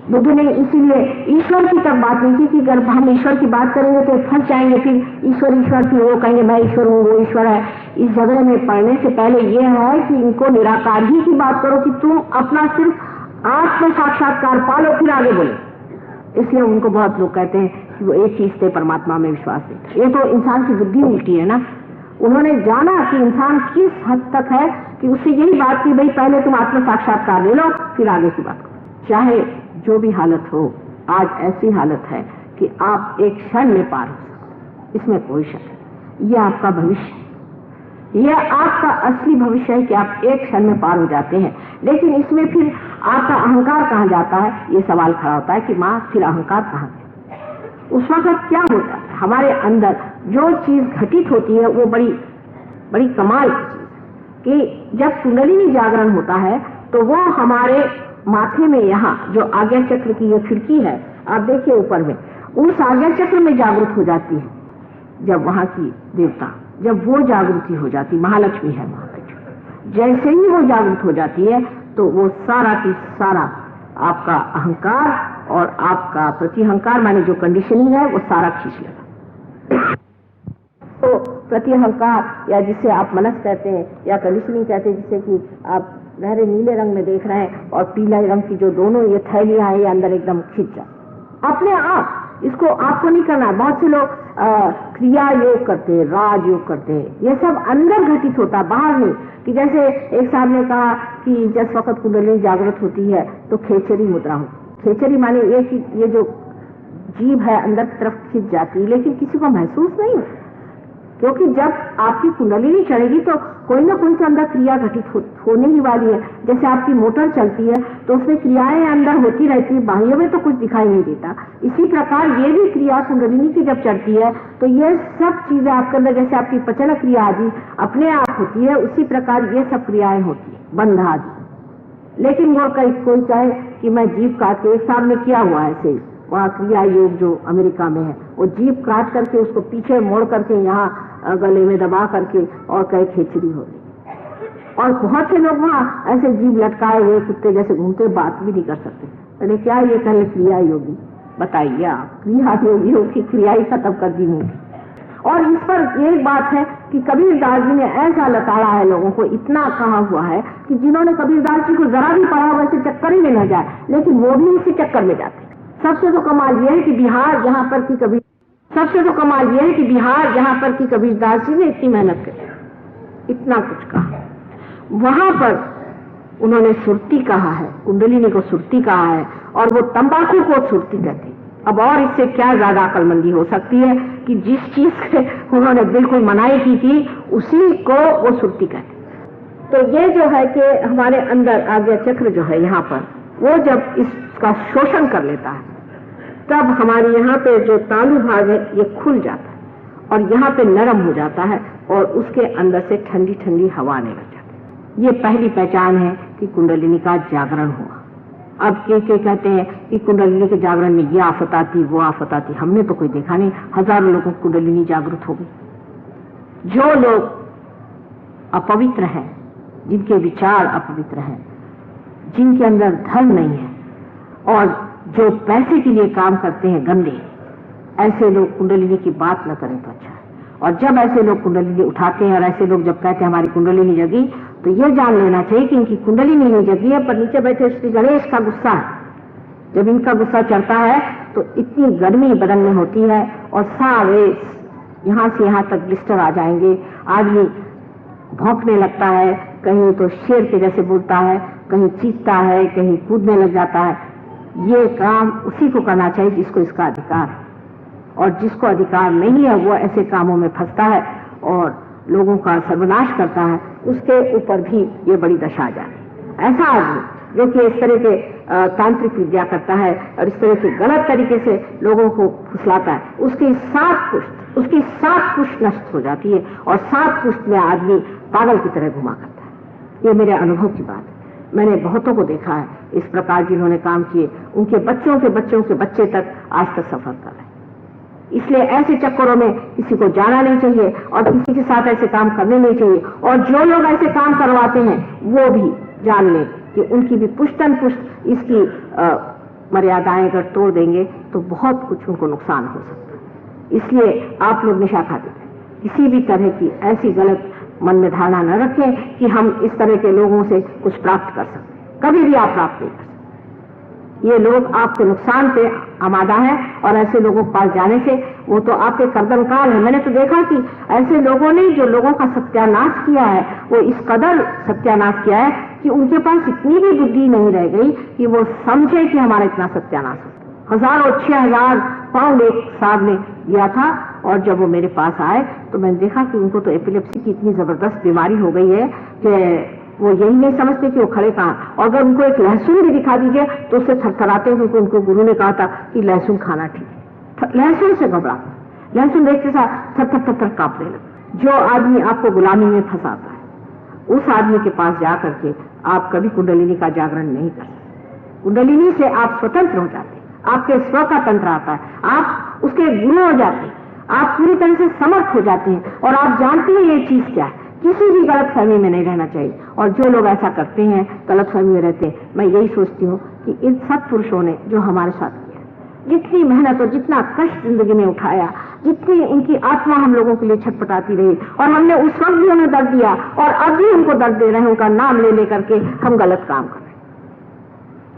बुद्ध ने इसीलिए ईश्वर की तक बात नहीं की कि अगर हम ईश्वर की बात करेंगे तो फंस जाएंगे, फिर ईश्वर ईश्वर फिर वो कहेंगे मैं ईश्वर हूँ वो ईश्वर है। इस झगड़े में पढ़ने से पहले ये है कि इनको निराकार ही की बात करो कि तुम अपना सिर्फ आत्म साक्षात्कार पालो, फिर आगे बोलो। इसलिए उनको बहुत लोग कहते हैं कि वो एक चीज से परमात्मा में विश्वास है। ये तो इंसान की बुद्धि उल्टी है ना। उन्होंने जाना कि इंसान किस हद तक है कि उससे यही बात की भाई पहले तुम आत्म साक्षात्कार ले लो फिर आगे की बात करो। चाहे जो भी हालत हो, आज ऐसी हालत है कि आप एक क्षण में पार हो सको, इसमें कोई शक नहीं। यह आपका भविष्य, यह आपका असली भविष्य है कि आप एक क्षण में पार हो जाते हैं। लेकिन इसमें फिर आपका अहंकार कहाँ जाता है, ये सवाल खड़ा होता है कि माँ फिर अहंकार कहाँ गया। उस वक्त क्या होता है हमारे अंदर जो चीज घटित होती है वो बड़ी बड़ी कमाल की चीज कि जब कुंडलिनी जागरण होता है तो वो हमारे माथे में यहाँ जो आज्ञा चक्र की ये खिड़की है, आप देखिए ऊपर में, उस आज्ञा चक्र में जागृत हो जाती है। जब वहां की देवता, जब वो जागृति हो जाती, महालक्ष्मी है महालक्ष्मी, जैसे ही वो जागृत हो जाती है तो वो सारा की सारा आपका अहंकार और आपका प्रतिअहंकार माने जो कंडीशनिंग है वो सारा खींच लेगा। तो प्रतिअहंकार या जिसे आप मनस कहते हैं या कंडीशनिंग कहते हैं, जिसे कि आप गहरे नीले रंग में देख रहे हैं और पीले रंग की जो दोनों ये थैलियां हैं ये अंदर एकदम खिंच जाए अपने आप। इसको आपको नहीं करना। बहुत से लोग क्रिया योग करते हैं, राज योग करते हैं, ये सब अंदर घटित होता, बाहर नहीं। कि जैसे एक साहब ने कहा कि जिस वक्त कुंडलिनी जागृत होती है तो खेचरी मुद्रा हो। खेचरी माने ये कि ये जो जीभ है अंदर की तरफ खिंच जाती है, लेकिन किसी को महसूस नहीं, क्योंकि जब आपकी कुंडलिनी चढ़ेगी तो कोई ना कोई तो अंदर क्रिया घटित होने ही वाली है। जैसे आपकी मोटर चलती है तो उसमें क्रियाएं अंदर होती रहती है, बाह्य में तो कुछ दिखाई नहीं देता। इसी प्रकार ये भी क्रिया कुंडलिनी की जब चढ़ती है तो ये सब चीजें आपके अंदर, जैसे आपकी पचन क्रिया आदि अपने आप होती है, उसी प्रकार ये सब क्रियाएं होती है, बंध आदि। लेकिन वो कोई कहे कि मैं जीभ काट के, एक साल में किया हुआ है ऐसे, वहाँ क्रिया योग जो अमेरिका में है, वो जीभ काट करके उसको पीछे मोड़ करके यहाँ गले में दबा करके और कई खेचरी हो रही। और बहुत से लोग वहाँ ऐसे जीभ लटकाए हुए कुत्ते जैसे घूमते, बात भी नहीं कर सकते। अरे क्या ये कहे क्रिया योगी, बताइए आप, क्रिया योगी हो कि क्रिया ही खत्म कर दी होगी। और इस पर एक बात है कि कबीरदास जी ने ऐसा लताड़ा है लोगों को, इतना कहा हुआ है कि जिन्होंने कबीरदास जी को जरा भी पढ़ा वैसे चक्कर ही में न जाए, लेकिन वो भी इसी चक्कर में जाते। सबसे तो कमाल यह है कि बिहार जहाँ पर की कबीर सबसे तो कमाल यह है कि बिहार जहाँ पर की कबीरदास जी ने इतनी मेहनत करी, इतना कुछ कहा, वहां पर उन्होंने सुरती कहा है, कुंडलिनी को सुरती कहा है, और वो तंबाकू को सुरती कहते। अब और इससे क्या ज्यादा अकलमंदी हो सकती है कि जिस चीज से उन्होंने बिल्कुल मनाही की थी उसी को वो सुरती कहते। तो ये जो है कि हमारे अंदर आज्ञा चक्र जो है यहाँ पर, वो जब इसका शोषण कर लेता है तब हमारे यहाँ पे जो तालु भाग है ये खुल जाता है और यहाँ पे नरम हो जाता है और उसके अंदर से ठंडी ठंडी हवा आने लग जाती है। ये पहली पहचान है कि कुंडलिनी का जागरण हुआ। अब के कहते हैं कि कुंडलिनी के जागरण में ये आफत आती वो आफत आती, हमने तो कोई देखा नहीं। हजारों लोगों की कुंडलिनी जागृत हो गई। जो लोग अपवित्र हैं, जिनके विचार अपवित्र हैं, जिनके अंदर धर्म नहीं है और जो पैसे के लिए काम करते हैं गंदे, ऐसे लोग कुंडलिनी की बात न करें तो अच्छा है। और जब ऐसे लोग कुंडलिनी उठाते हैं और ऐसे लोग जब कहते हैं हमारी कुंडलिनी जगी, तो ये जान लेना चाहिए कि इनकी कुंडलिनी नहीं जगी है, पर नीचे बैठे श्री गणेश का गुस्सा है। जब इनका गुस्सा चढ़ता है तो इतनी गर्मी बदन में होती है और सारे यहाँ से यहाँ तक ब्लिस्टर आ जाएंगे। आदमी भौंकने लगता है, कहीं तो शेर के जैसे बोलता है, कहीं चीखता है, कहीं कूदने लग जाता है। ये काम उसी को करना चाहिए जिसको इसका अधिकार है, और जिसको अधिकार नहीं है वो ऐसे कामों में फंसता है और लोगों का सर्वनाश करता है। उसके ऊपर भी ये बड़ी दशा आ जाए। ऐसा आदमी जो कि इस तरह के तांत्रिक विद्या करता है और इस तरह के गलत तरीके से लोगों को फुसलाता है, उसकी सात पुष्ट नष्ट हो जाती है और 7 पुष्ट में आदमी पागल की तरह घुमा करता है। ये मेरे अनुभव की बात है। मैंने बहुतों को देखा है इस प्रकार जिन्होंने काम किए उनके बच्चों के बच्चों के बच्चे तक आज तक सफर कर रहे हैं। इसलिए ऐसे चक्करों में किसी को जाना नहीं चाहिए और किसी के साथ ऐसे काम करने नहीं चाहिए। और जो लोग ऐसे काम करवाते हैं वो भी जान लें कि उनकी भी पुष्टन पुष्ट इसकी मर्यादाएं अगर तोड़ देंगे तो बहुत कुछ उनको नुकसान हो सकता है। इसलिए आप लोग निशा खाते किसी भी तरह की ऐसी गलत मन में धारणा न रखें कि हम इस तरह के लोगों से कुछ प्राप्त कर सकते। कभी भी आप प्राप्त नहीं कर सकते। ये लोग आपके नुकसान पे आमादा है और ऐसे लोगों के पास जाने से वो तो आपके कर्दन काल है। मैंने तो देखा कि ऐसे लोगों ने जो लोगों का सत्यानाश किया है वो इस कदर सत्यानाश किया है कि उनके पास इतनी भी बुद्धि नहीं रह गई कि वो समझे कि हमारा इतना सत्यानाश हो। 1000-6000 पाउंड एक साहब ने दिया था और जब वो मेरे पास आए तो मैंने देखा कि उनको तो एपिलेप्सी की इतनी जबरदस्त बीमारी हो गई है कि वो यही नहीं समझते कि वो खड़े कहाँ। और अगर उनको एक लहसुन भी दिखा दीजिए तो उससे थरथराते क्योंकि उनको गुरु ने कहा था कि लहसुन खाना ठीक है। लहसुन से घबरा, लहसुन देखते साथ थर थर थर थर कांपने लगे। जो आदमी आपको गुलामी में फंसाता है उस आदमी के पास जा करके आप कभी कुंडलिनी का जागरण नहीं कर सकते। कुंडलिनी से आप स्वतंत्र हो जाते हैं, आपके स्व का तंत्र आता है, आप उसके गुरु हो जाते हैं, आप पूरी तरह से समर्थ हो जाते हैं और आप जानते हैं ये चीज क्या है। किसी भी गलत फहमी में नहीं रहना चाहिए। और जो लोग ऐसा करते हैं, गलत फहमी में रहते हैं, मैं यही सोचती हूँ कि इन सत्पुरुषों ने जो हमारे साथ किया, जितनी मेहनत और जितना कष्ट जिंदगी में उठाया, जितनी उनकी आत्मा हम लोगों के लिए छटपटाती रही और हमने उस वक्त भी उन्हें दर्द दिया और अब भी उनको दर्द दे रहे हैं, उनका नाम ले लेकर के हम गलत काम कर रहे हैं।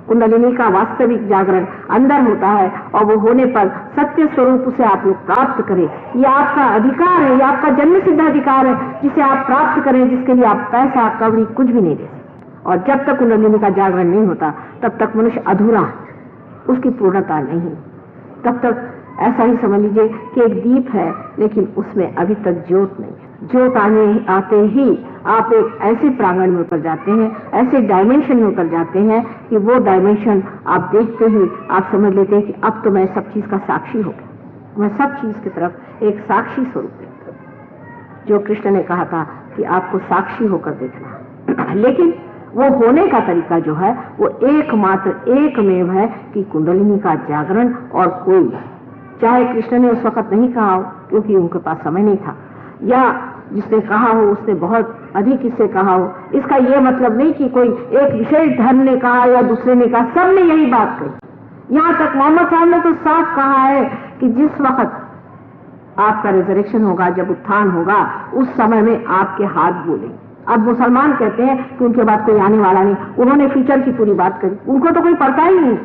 कुंडलिनी का वास्तविक जागरण अंदर होता है और वो होने पर सत्य स्वरूप उसे आप लोग प्राप्त करें। ये आपका अधिकार है, ये आपका जन्म सिद्ध अधिकार है जिसे आप प्राप्त करें, जिसके लिए आप पैसा कौड़ी कुछ भी नहीं दे सकते। और जब तक कुंडलिनी का जागरण नहीं होता तब तक मनुष्य अधूरा है, उसकी पूर्णता नहीं। तब तक ऐसा ही समझ लीजिए कि एक दीप है लेकिन उसमें अभी तक ज्योत नहीं है। ज्योत आते ही आप एक ऐसे प्रांगण में उतर जाते हैं, ऐसे डायमेंशन में उतर जाते हैं कि वो डायमेंशन आप देखते ही आप समझ लेते हैं कि अब तो मैं सब चीज का साक्षी हो गया। मैं सब चीज की तरफ एक साक्षी स्वरूप देखता हूं। जो कृष्ण ने कहा था कि आपको साक्षी होकर देखना है, लेकिन वो होने का तरीका जो है वो एकमात्र एकमेव है कि कुंडलिनी का जागरण। और कोई, चाहे कृष्ण ने उस वक्त नहीं कहा हो क्योंकि उनके पास समय नहीं था, या जिसने कहा हो उसने बहुत अधिक इससे कहा हो, इसका यह मतलब नहीं कि कोई एक विशेष धर्म ने कहा या दूसरे ने कहा, सब ने यही बात कही। यहां तक मोहम्मद साहब ने तो साफ कहा है कि जिस वक्त आपका रिजरेक्शन होगा, जब उत्थान होगा, उस समय में आपके हाथ बोले। अब मुसलमान कहते हैं कि उनके बाद कोई आने वाला नहीं, उन्होंने फ्यूचर की पूरी बात करी, उनको तो कोई पता ही नहीं।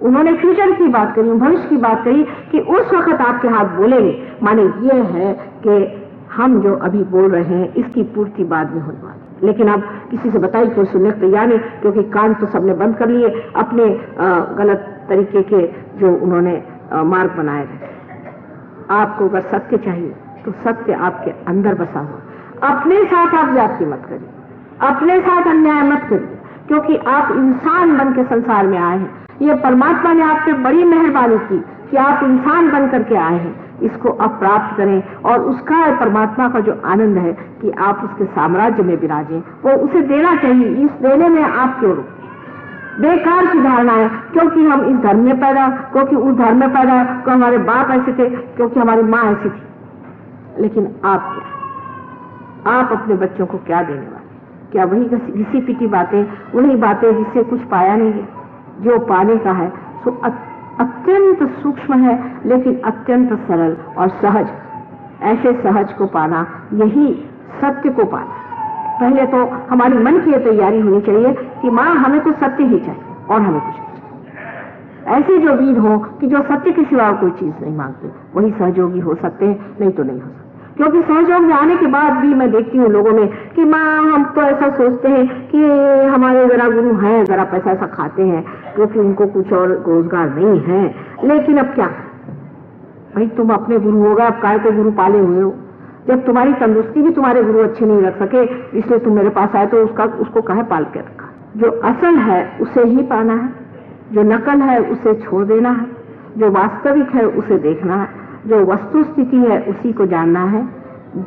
उन्होंने फ्यूचर की बात करी, भविष्य की बात करी कि उस वक्त आपके हाथ बोलेंगे। माने ये है कि हम जो अभी बोल रहे हैं इसकी पूर्ति बाद में होने वाली। लेकिन अब किसी से बताइए कोई सुनने को तैयार नहीं, क्योंकि कान तो सबने बंद कर लिए अपने गलत तरीके के जो उन्होंने मार्ग बनाए गए। आपको अगर सत्य चाहिए तो सत्य आपके अंदर बसा हुआ। अपने साथ आप जाति मत करिए, अपने साथ अन्याय मत करिए, क्योंकि आप इंसान बन के संसार में आए हैं। ये परमात्मा ने आप पे बड़ी मेहरबानी की कि आप इंसान बन करके आए हैं। इसको आप प्राप्त करें और उसका परमात्मा का जो आनंद है कि आप उसके साम्राज्य में विराजें, वो उसे देना चाहिए। इस देने में आप क्यों रुकते? बेकार की धारणा है क्योंकि हम इस धर्म में पैदा, क्योंकि उस धर्म में पैदा, क्योंकि हमारे बाप ऐसे थे, क्योंकि हमारी माँ ऐसी थी। लेकिन आप क्या, आप अपने बच्चों को क्या देने वाले? क्या वही घिसी पिटी बातें, वही बातें जिससे कुछ पाया नहीं है? जो पाने का है सो अत्यंत सूक्ष्म है लेकिन अत्यंत सरल और सहज। ऐसे सहज को पाना, यही सत्य को पाना। पहले तो हमारी मन की तैयारी होनी चाहिए कि माँ हमें तो सत्य ही चाहिए और हमें कुछ नहीं चाहिए। ऐसे जो वीर हो कि जो सत्य के सिवा कोई चीज नहीं मांगते, वही सहयोगी हो सकते हैं, नहीं तो नहीं हो सकते। क्योंकि सहयोग में आने के बाद भी मैं देखती हूँ लोगों में कि माँ हम तो ऐसा सोचते हैं कि हमारे जरा गुरु हैं, जरा पैसा ऐसा खाते हैं क्योंकि उनको कुछ और रोजगार नहीं है। लेकिन अब क्या भाई, तुम अपने गुरु हो गए, अब काय को गुरु पाले हुए हो? जब तुम्हारी तंदुरुस्ती भी तुम्हारे गुरु अच्छे नहीं रख सके इसलिए तुम मेरे पास आए, तो उसको काहे पाल के रखा? जो असल है उसे ही पाना है, जो नकल है उसे छोड़ देना है, जो वास्तविक है उसे देखना है, जो वस्तु स्थिति है उसी को जानना है।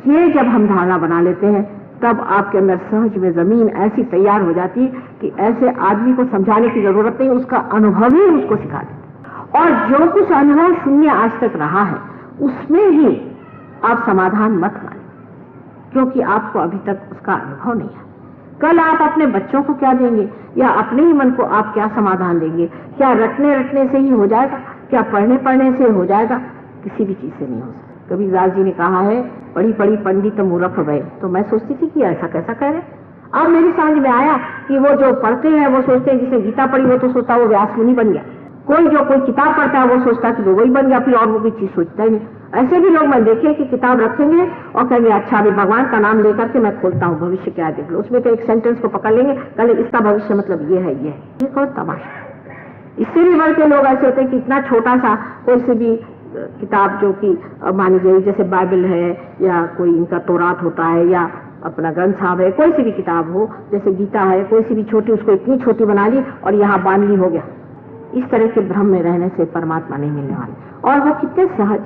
ये जब हम धारणा बना लेते हैं तब आपके अंदर सहज में जमीन ऐसी तैयार हो जाती कि ऐसे आदमी को समझाने की जरूरत नहीं, उसका अनुभव ही उसको सिखा देता। और जो कुछ अनुभव शून्य आज तक रहा है उसमें ही आप समाधान मत माने, क्योंकि आपको अभी तक उसका अनुभव नहीं है। कल आप अपने बच्चों को क्या देंगे, या अपने ही मन को आप क्या समाधान देंगे? क्या रटने से ही हो जाएगा? क्या पढ़ने से हो जाएगा? किसी भी चीज से नहीं हो सकता। कबीरदास जी ने कहा है, पढ़ी पढ़ी पंडित मूर्ख भय। तो मैं सोचती थी कि ऐसा कैसा कह रहे। अब मेरी समझ में आया कि वो जो पढ़ते हैं वो सोचते हैं जिसे गीता पढ़ी वो तो सोचता वो व्यास मुनि बन गया। कोई जो कोई किताब पढ़ता है वो सोचता कि वो वही बन गया, फिर और वो कोई चीज सोचता ही नहीं। ऐसे भी लोग मैं देखे कि किताब रखेंगे और कहेंगे अच्छा अभी भगवान का नाम लेकर के मैं खोलता हूँ भविष्य क्या देख लो। उसमें तो एक सेंटेंस को पकड़ लेंगे, कल इसका भविष्य मतलब ये है, ये कौन तमाशा। इससे भी बढ़ के लोग ऐसे होते हैं कि इतना छोटा सा कोई से भी किताब जो कि मानी जाए, जैसे बाइबल है या कोई इनका तौरात होता है या अपना ग्रंथ साहब है, कोई सी भी किताब हो, जैसे गीता है, कोई सी भी छोटी, उसको इतनी छोटी बना ली और यहाँ बांध ली, हो गया। इस तरह के भ्रम में रहने से परमात्मा नहीं मिलने वाले, और वो कितने सहज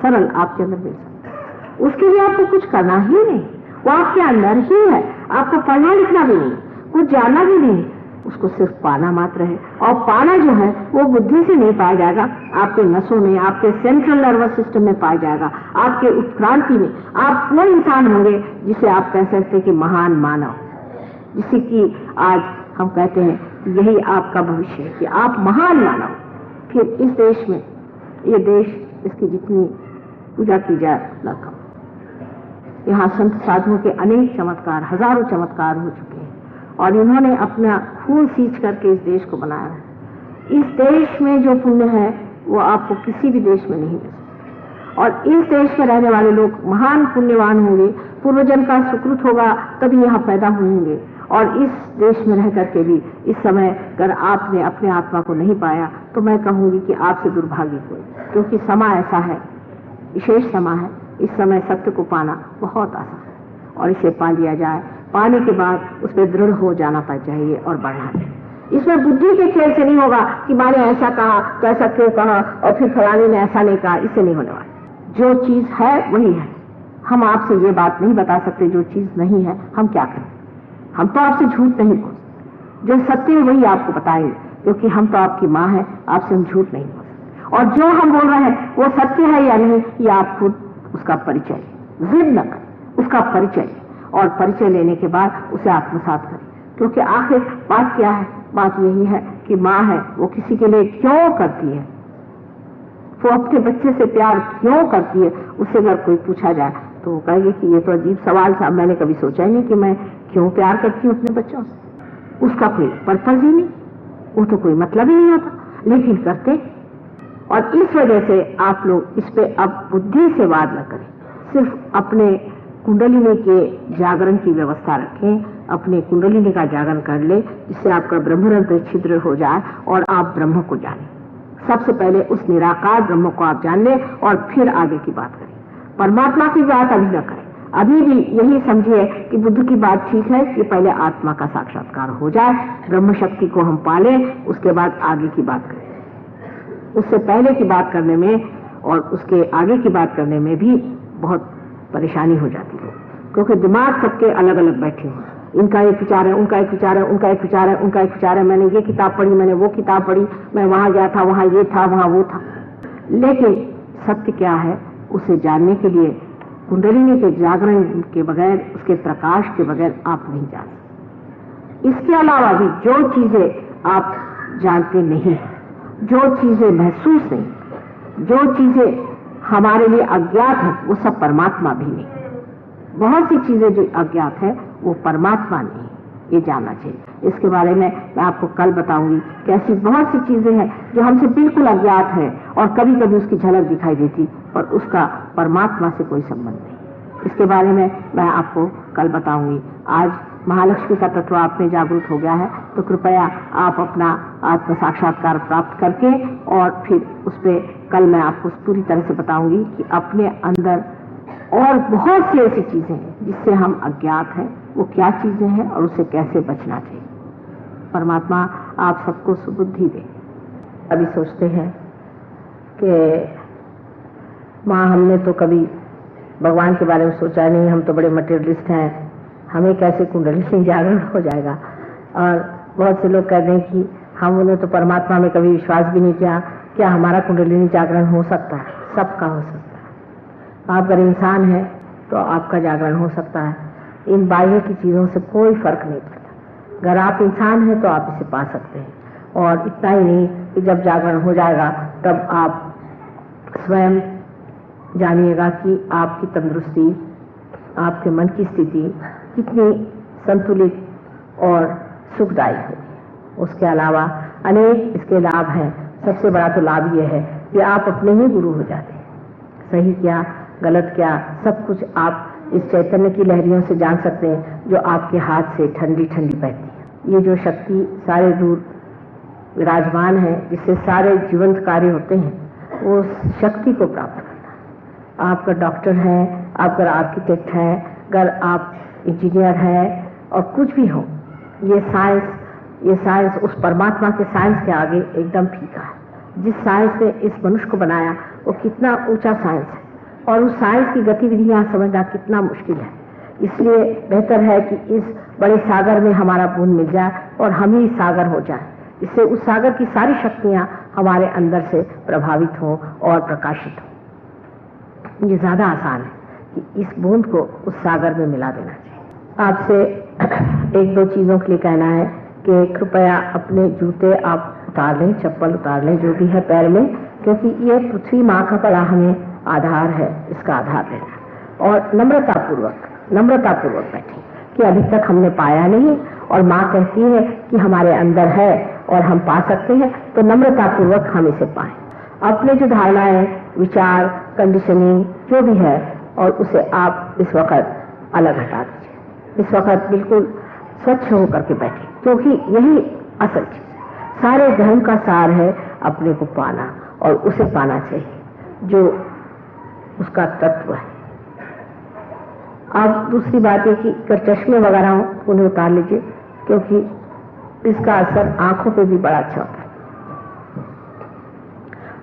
सरल आपके अंदर मिल सकते। उसके लिए आपको कुछ करना ही नहीं, वो आपके अंदर ही है। आपको पढ़ना लिखना भी नहीं, कुछ जानना भी नहीं, उसको सिर्फ पाना मात्र है। और पाना जो है वो बुद्धि से नहीं पाया जाएगा, आपके नसों में, आपके सेंट्रल नर्वस सिस्टम में पाया जाएगा, आपके उत्क्रांति में। आप वो इंसान होंगे जिसे आप कह सकते हैं कि महान मानव, जिसे कि आज हम कहते हैं यही आपका भविष्य है कि आप महान मानव। फिर इस देश में, ये देश इसकी जितनी पूजा की जाए न कम। यहाँ संत साधुओं के अनेक चमत्कार, हजारों चमत्कार हो चुके हैं और इन्होंने अपना खून सींच करके इस देश को बनाया है। इस देश में जो पुण्य है वो आपको किसी भी देश में नहीं मिल सकता। और इस देश में रहने वाले लोग महान पुण्यवान होंगे, पूर्वजन का सुकृत होगा तभी यहाँ पैदा होंगे। और इस देश में रह करके भी इस समय अगर आपने अपने आत्मा को नहीं पाया तो मैं कहूंगी कि आपसे दुर्भाग्य कोई, क्योंकि समय ऐसा है, विशेष समय है। इस समय सत्य को पाना बहुत आसान है और इसे पा लिया जाए। पाने के बाद उस पर दृढ़ हो जाना चाहिए और बढ़ना चाहिए। इसमें बुद्धि के खेल से नहीं होगा कि मैंने ऐसा कहा तो ऐसा क्यों कहा और फिर फलाने ने ऐसा नहीं कहा, इससे नहीं होने वाला। जो चीज है वही है। हम आपसे ये बात नहीं बता सकते जो चीज नहीं है हम क्या करें। हम तो आपसे झूठ नहीं बोल सकते, जो सत्य है वही आपको बताएंगे, क्योंकि हम तो आपकी माँ है, आपसे हम झूठ नहीं बोल सकते। और जो हम बोल रहे हैं वो सत्य है या नहीं, ये आप खुद उसका परिचय, जिद न करें, उसका परिचय, और परिचय लेने के बाद उसे आत्मसात करें। क्योंकि आखिर बात क्या है? बात यही है कि माँ है वो किसी के लिए क्यों करती है, वो अपने बच्चे से प्यार क्यों करती है। उससे अगर कोई पूछा जाए तो वो कहेगी कि ये तो अजीब सवाल था, मैंने कभी सोचा ही नहीं कि मैं क्यों प्यार करती हूँ अपने बच्चों से। उसका कोई पर्पज ही नहीं, वो तो कोई मतलब ही नहीं होता, लेकिन करते। और इस वजह से आप लोग इस पे अब बुद्धि से वाद न करें, सिर्फ अपने कुंडलिनी के जागरण की व्यवस्था रखें, अपने कुंडलिनी का जागरण कर ले, जिससे आपका ब्रह्मरंध्र छिद्र हो जाए और आप ब्रह्म को जानें। सबसे पहले उस निराकार ब्रह्म को आप जान लें और फिर आगे की बात करें। परमात्मा की बात अभी न करें, अभी भी यही समझिए कि बुद्ध की बात ठीक है कि पहले आत्मा का साक्षात्कार हो जाए, ब्रह्म शक्ति को हम पालें, उसके बाद आगे की बात करें। उससे पहले की बात करने में और उसके आगे की बात करने में भी बहुत परेशानी हो जाती है, क्योंकि दिमाग सबके अलग अलग बैठे हुए, इनका एक विचार है, उनका एक विचार है, उनका एक विचार है, उनका एक विचार है, मैंने ये किताब पढ़ी, मैंने वो किताब पढ़ी, मैं वहां गया था, वहां ये था, वहां वो था। लेकिन सत्य क्या है उसे जानने के लिए कुंडलिनी के जागरण के बगैर, उसके प्रकाश के बगैर आप नहीं जान सकते। इसके अलावा भी जो चीजें आप जानते नहीं, जो चीजें महसूस नहीं, जो चीजें हमारे लिए अज्ञात है, वो सब परमात्मा भी नहीं। बहुत सी चीजें जो अज्ञात है वो परमात्मा नहीं, ये जानना चाहिए। इसके बारे में मैं आपको कल बताऊंगी कि ऐसी बहुत सी चीजें हैं जो हमसे बिल्कुल अज्ञात है और कभी कभी उसकी झलक दिखाई देती, पर उसका परमात्मा से कोई संबंध नहीं। इसके बारे में मैं आपको कल बताऊंगी। आज महालक्ष्मी का तत्व आप में जागृत हो गया है, तो कृपया आप अपना आत्म साक्षात्कार प्राप्त करके और फिर उस पर कल मैं आपको पूरी तरह से बताऊंगी कि अपने अंदर और बहुत सी ऐसी चीजें हैं जिससे हम अज्ञात हैं, वो क्या चीजें हैं और उससे कैसे बचना चाहिए। परमात्मा आप सबको सुबुद्धि दे। अभी सोचते हैं कि माँ हमने तो कभी भगवान के बारे में सोचा नहीं, हम तो बड़े मटेरियलिस्ट हैं, हमें कैसे कुंडलिनी जागरण हो जाएगा। और बहुत से लोग कहते हैं कि हमने तो परमात्मा में कभी विश्वास भी नहीं किया, क्या हमारा कुंडलिनी जागरण हो सकता है? सबका हो सकता है। आप अगर इंसान हैं तो आपका जागरण हो सकता है। इन बाह्य की चीज़ों से कोई फर्क नहीं पड़ता। अगर आप इंसान हैं तो आप इसे पा सकते हैं। और इतना ही नहीं कि जब जागरण हो जाएगा तब आप स्वयं जानिएगा कि आपकी तंदुरुस्ती, आपके मन की स्थिति कितनी संतुलित और सुखदायी है। उसके अलावा अनेक इसके लाभ हैं। सबसे बड़ा तो लाभ यह है कि आप अपने ही गुरु हो जाते हैं। सही क्या गलत क्या सब कुछ आप इस चैतन्य की लहरियों से जान सकते हैं, जो आपके हाथ से ठंडी ठंडी बहती है। ये जो शक्ति सारे दूर विराजमान है, जिससे सारे जीवंत कार्य होते हैं, वो शक्ति को प्राप्त करना। आप अगर डॉक्टर हैं, आप अगर आर्किटेक्ट हैं, अगर आप इंजीनियर हैं और कुछ भी हो, ये साइंस उस परमात्मा के साइंस के आगे एकदम फीका है। जिस साइंस ने इस मनुष्य को बनाया वो कितना ऊंचा साइंस है, और उस साइंस की गतिविधियां समझना कितना मुश्किल है। इसलिए बेहतर है कि इस बड़े सागर में हमारा बूंद मिल जाए और हम ही सागर हो जाए। इससे उस सागर की सारी शक्तियां हमारे अंदर से प्रभावित हों और प्रकाशित हों। ये ज्यादा आसान है कि इस बूंद को उस सागर में मिला देना चाहिए। आपसे एक दो चीजों के लिए कहना है कि कृपया अपने जूते आप उतार लें, चप्पल उतार लें, जो भी है पैर में, क्योंकि ये पृथ्वी माँ का बड़ा हमें आधार है, इसका आधार लेना। और नम्रतापूर्वक बैठे कि अभी तक हमने पाया नहीं और माँ कहती है कि हमारे अंदर है और हम पा सकते हैं, तो नम्रतापूर्वक हम इसे पाएं। अपने जो धारणाएं, विचार, कंडीशनिंग जो भी है, और उसे आप इस वक्त अलग हटा दीजिए। इस वक्त बिल्कुल स्वच्छ होकर के बैठे, क्योंकि यही असल चीज है। सारे धर्म का सार है अपने को पाना, और उसे पाना चाहिए जो उसका तत्व है। अब दूसरी बात है कि अगर चश्मे वगैरह हो उन्हें उतार लीजिए, क्योंकि इसका असर आंखों पे भी बड़ा अच्छा होता है।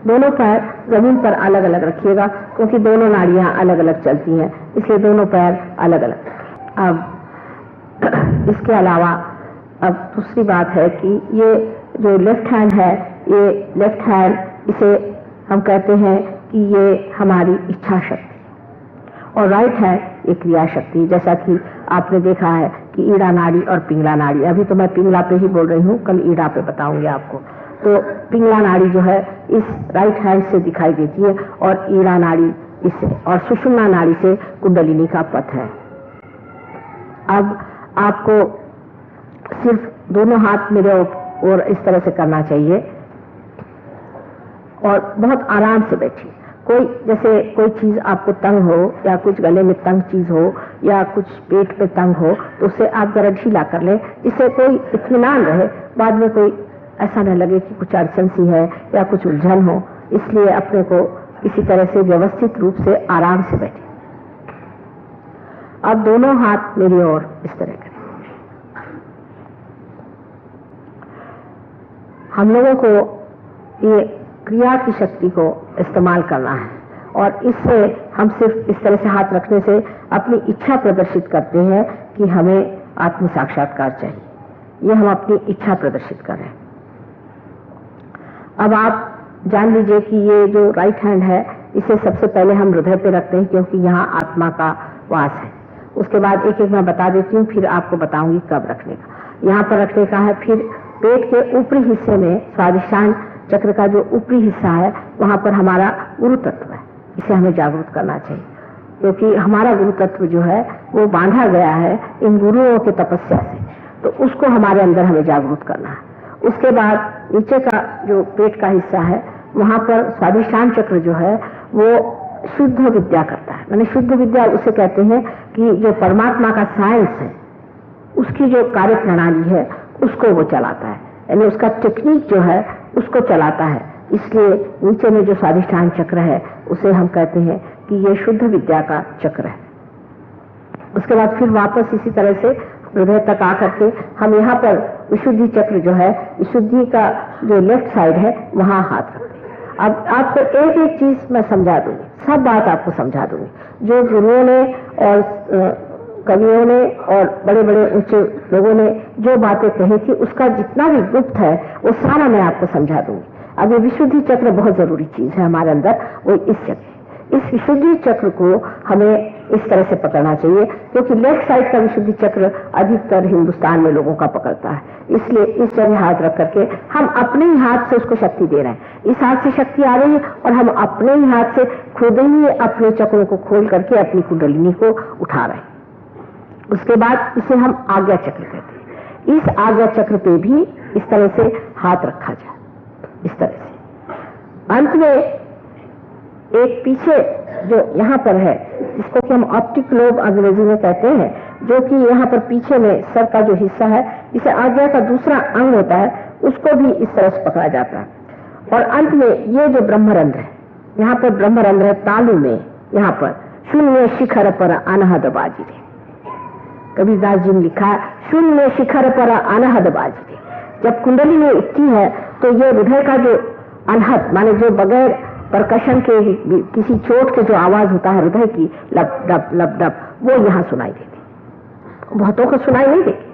दोनों पैर जमीन पर अलग अलग रखिएगा, क्योंकि दोनों नाड़ियां अलग अलग चलती हैं, इसलिए दोनों पैर अलग अलग। अब इसके अलावा अब दूसरी बात है कि ये जो लेफ्ट हैंड है, ये लेफ्ट हैंड, इसे हम कहते हैं कि ये हमारी इच्छा शक्ति, और राइट है ये क्रिया शक्ति। जैसा कि आपने देखा है कि ईड़ा नाड़ी और पिंगला नाड़ी, अभी तो मैं पिंगला पे ही बोल रही हूँ, कल ईड़ा पे बताऊंगी आपको। तो पिंगला नाड़ी जो है इस राइट हैंड से दिखाई देती है, और ईड़ा नाड़ी इससे, और सुषुम्ना नाड़ी से कुंडलिनी का पथ है। अब आपको सिर्फ दोनों हाथ मेरे और इस तरह से करना चाहिए, और बहुत आराम से बैठिए। जैसे कोई चीज आपको तंग हो, या कुछ गले में तंग चीज हो, या कुछ पेट पे तंग हो, तो उसे आप जरा ढीला कर लें, जिससे कोई इत्मीनान रहे, बाद में कोई ऐसा न लगे कि कुछ अड़चन सी है या कुछ उलझन हो। इसलिए अपने को इसी तरह से व्यवस्थित रूप से आराम से बैठे। अब दोनों हाथ मेरी ओर इस तरह करें। हम लोगों को ये क्रिया की शक्ति को इस्तेमाल करना है, और इससे हम सिर्फ इस तरह से हाथ रखने से अपनी इच्छा प्रदर्शित करते हैं कि हमें आत्म साक्षात्कार चाहिए। ये हम अपनी इच्छा प्रदर्शित कर रहे हैं। अब आप जान लीजिए कि ये जो राइट हैंड है, इसे सबसे पहले हम हृदय पे रखते हैं, क्योंकि यहाँ आत्मा का वास है। उसके बाद एक एक मैं बता देती हूँ, फिर आपको बताऊंगी कब रखने का। यहाँ पर रखने का है। फिर पेट के ऊपरी हिस्से में स्वादिष्टान चक्र का जो ऊपरी हिस्सा है, वहां पर हमारा गुरु तत्व है। इसे हमें जागरूक करना चाहिए, क्योंकि हमारा गुरु तत्व जो है वो बांधा गया है इन गुरुओं की तपस्या से, तो उसको हमारे अंदर हमें जागरूक करना है। उसके बाद नीचे का जो पेट का हिस्सा है, वहां पर स्वादिष्टान चक्र जो है वो शुद्ध विद्या करता है। मैंने शुद्ध विद्या उसे कहते हैं कि जो परमात्मा का साइंस है, उसकी जो कार्य प्रणाली है उसको वो चलाता है, यानी उसका टेक्निक जो है उसको चलाता है। इसलिए नीचे में जो स्वादिष्ठान चक्र है उसे हम कहते हैं कि ये शुद्ध विद्या का चक्र है। उसके बाद फिर वापस इसी तरह से हृदय तक आकर के हम यहाँ पर विशुद्धि चक्र जो है, विशुद्धि का जो लेफ्ट साइड है, वहां हाथ रखते हैं। अब आपको एक एक चीज मैं समझा दूंगी, सब बात आपको समझा दूंगी। जो गुरुओं ने और कवियों ने और बड़े बड़े ऊंचे लोगों ने जो बातें कही थी उसका जितना भी गुप्त है वो सारा मैं आपको समझा दूंगी। अब ये विशुद्धि चक्र बहुत जरूरी चीज है हमारे अंदर, वो इस चक्र, इस विशुद्धि चक्र को हमें इस तरह से पकड़ना चाहिए, क्योंकि लेफ्ट साइड का विशुद्धि चक्र अधिकतर हिंदुस्तान में लोगों का पकड़ता है। इसलिए इस जगह हाथ रख करके हम अपने ही हाथ से उसको शक्ति दे रहे हैं। इस हाथ से शक्ति आ रही है और हम अपने ही हाथ से खुद ही अपने चक्रों को खोल करके अपनी कुंडलिनी को उठा रहे हैं। उसके बाद इसे हम आज्ञा चक्र कहते हैं। इस आज्ञा चक्र पे भी इस तरह से हाथ रखा जाए, इस तरह से। अंत में एक पीछे जो यहाँ पर है, जिसको कि हम ऑप्टिक लोब अंग्रेजी में कहते हैं, जो कि यहाँ पर पीछे में सर का जो हिस्सा है, इसे आज्ञा का दूसरा अंग होता है, उसको भी इस तरह से पकड़ा जाता है। और अंत में ये जो ब्रह्मरंध्र है, यहाँ पर ब्रह्मरंध्र है तालु में, यहाँ पर शून्य शिखर पर अनहद बाजिरे, कबीरदास जी ने लिखा शून्य शिखर पर अनहद बाजिरे। जब कुंडली में उठती है तो ये हृदय का जो अनहद माने जो बगैर परकशन के किसी चोट के जो आवाज होता है हृदय की, लब डब लब डब, वो यहाँ सुनाई देती। बहुतों को सुनाई नहीं देती,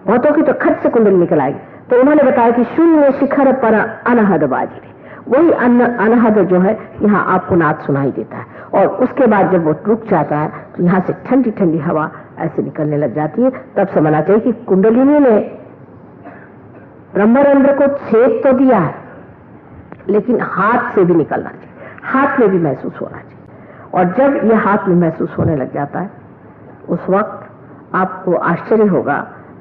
बहुतों की तो खट से कुंडली निकल आएगी। तो उन्होंने बताया कि शून्य शिखर पर अनहद बाजिरे, वही अनहद जो है यहाँ आपको नाद सुनाई देता है। और उसके बाद जब वो रुक जाता है तो यहाँ से ठंडी ठंडी हवा ऐसे निकलने लग जाती है। तब समझना चाहिए कि कुंडलिनी ने ब्रह्मरंध्र को छेद तो दिया है, लेकिन हाथ से भी निकलना चाहिए, हाथ में भी महसूस होना चाहिए। और जब ये हाथ में महसूस होने लग जाता है, उस वक्त आपको आश्चर्य होगा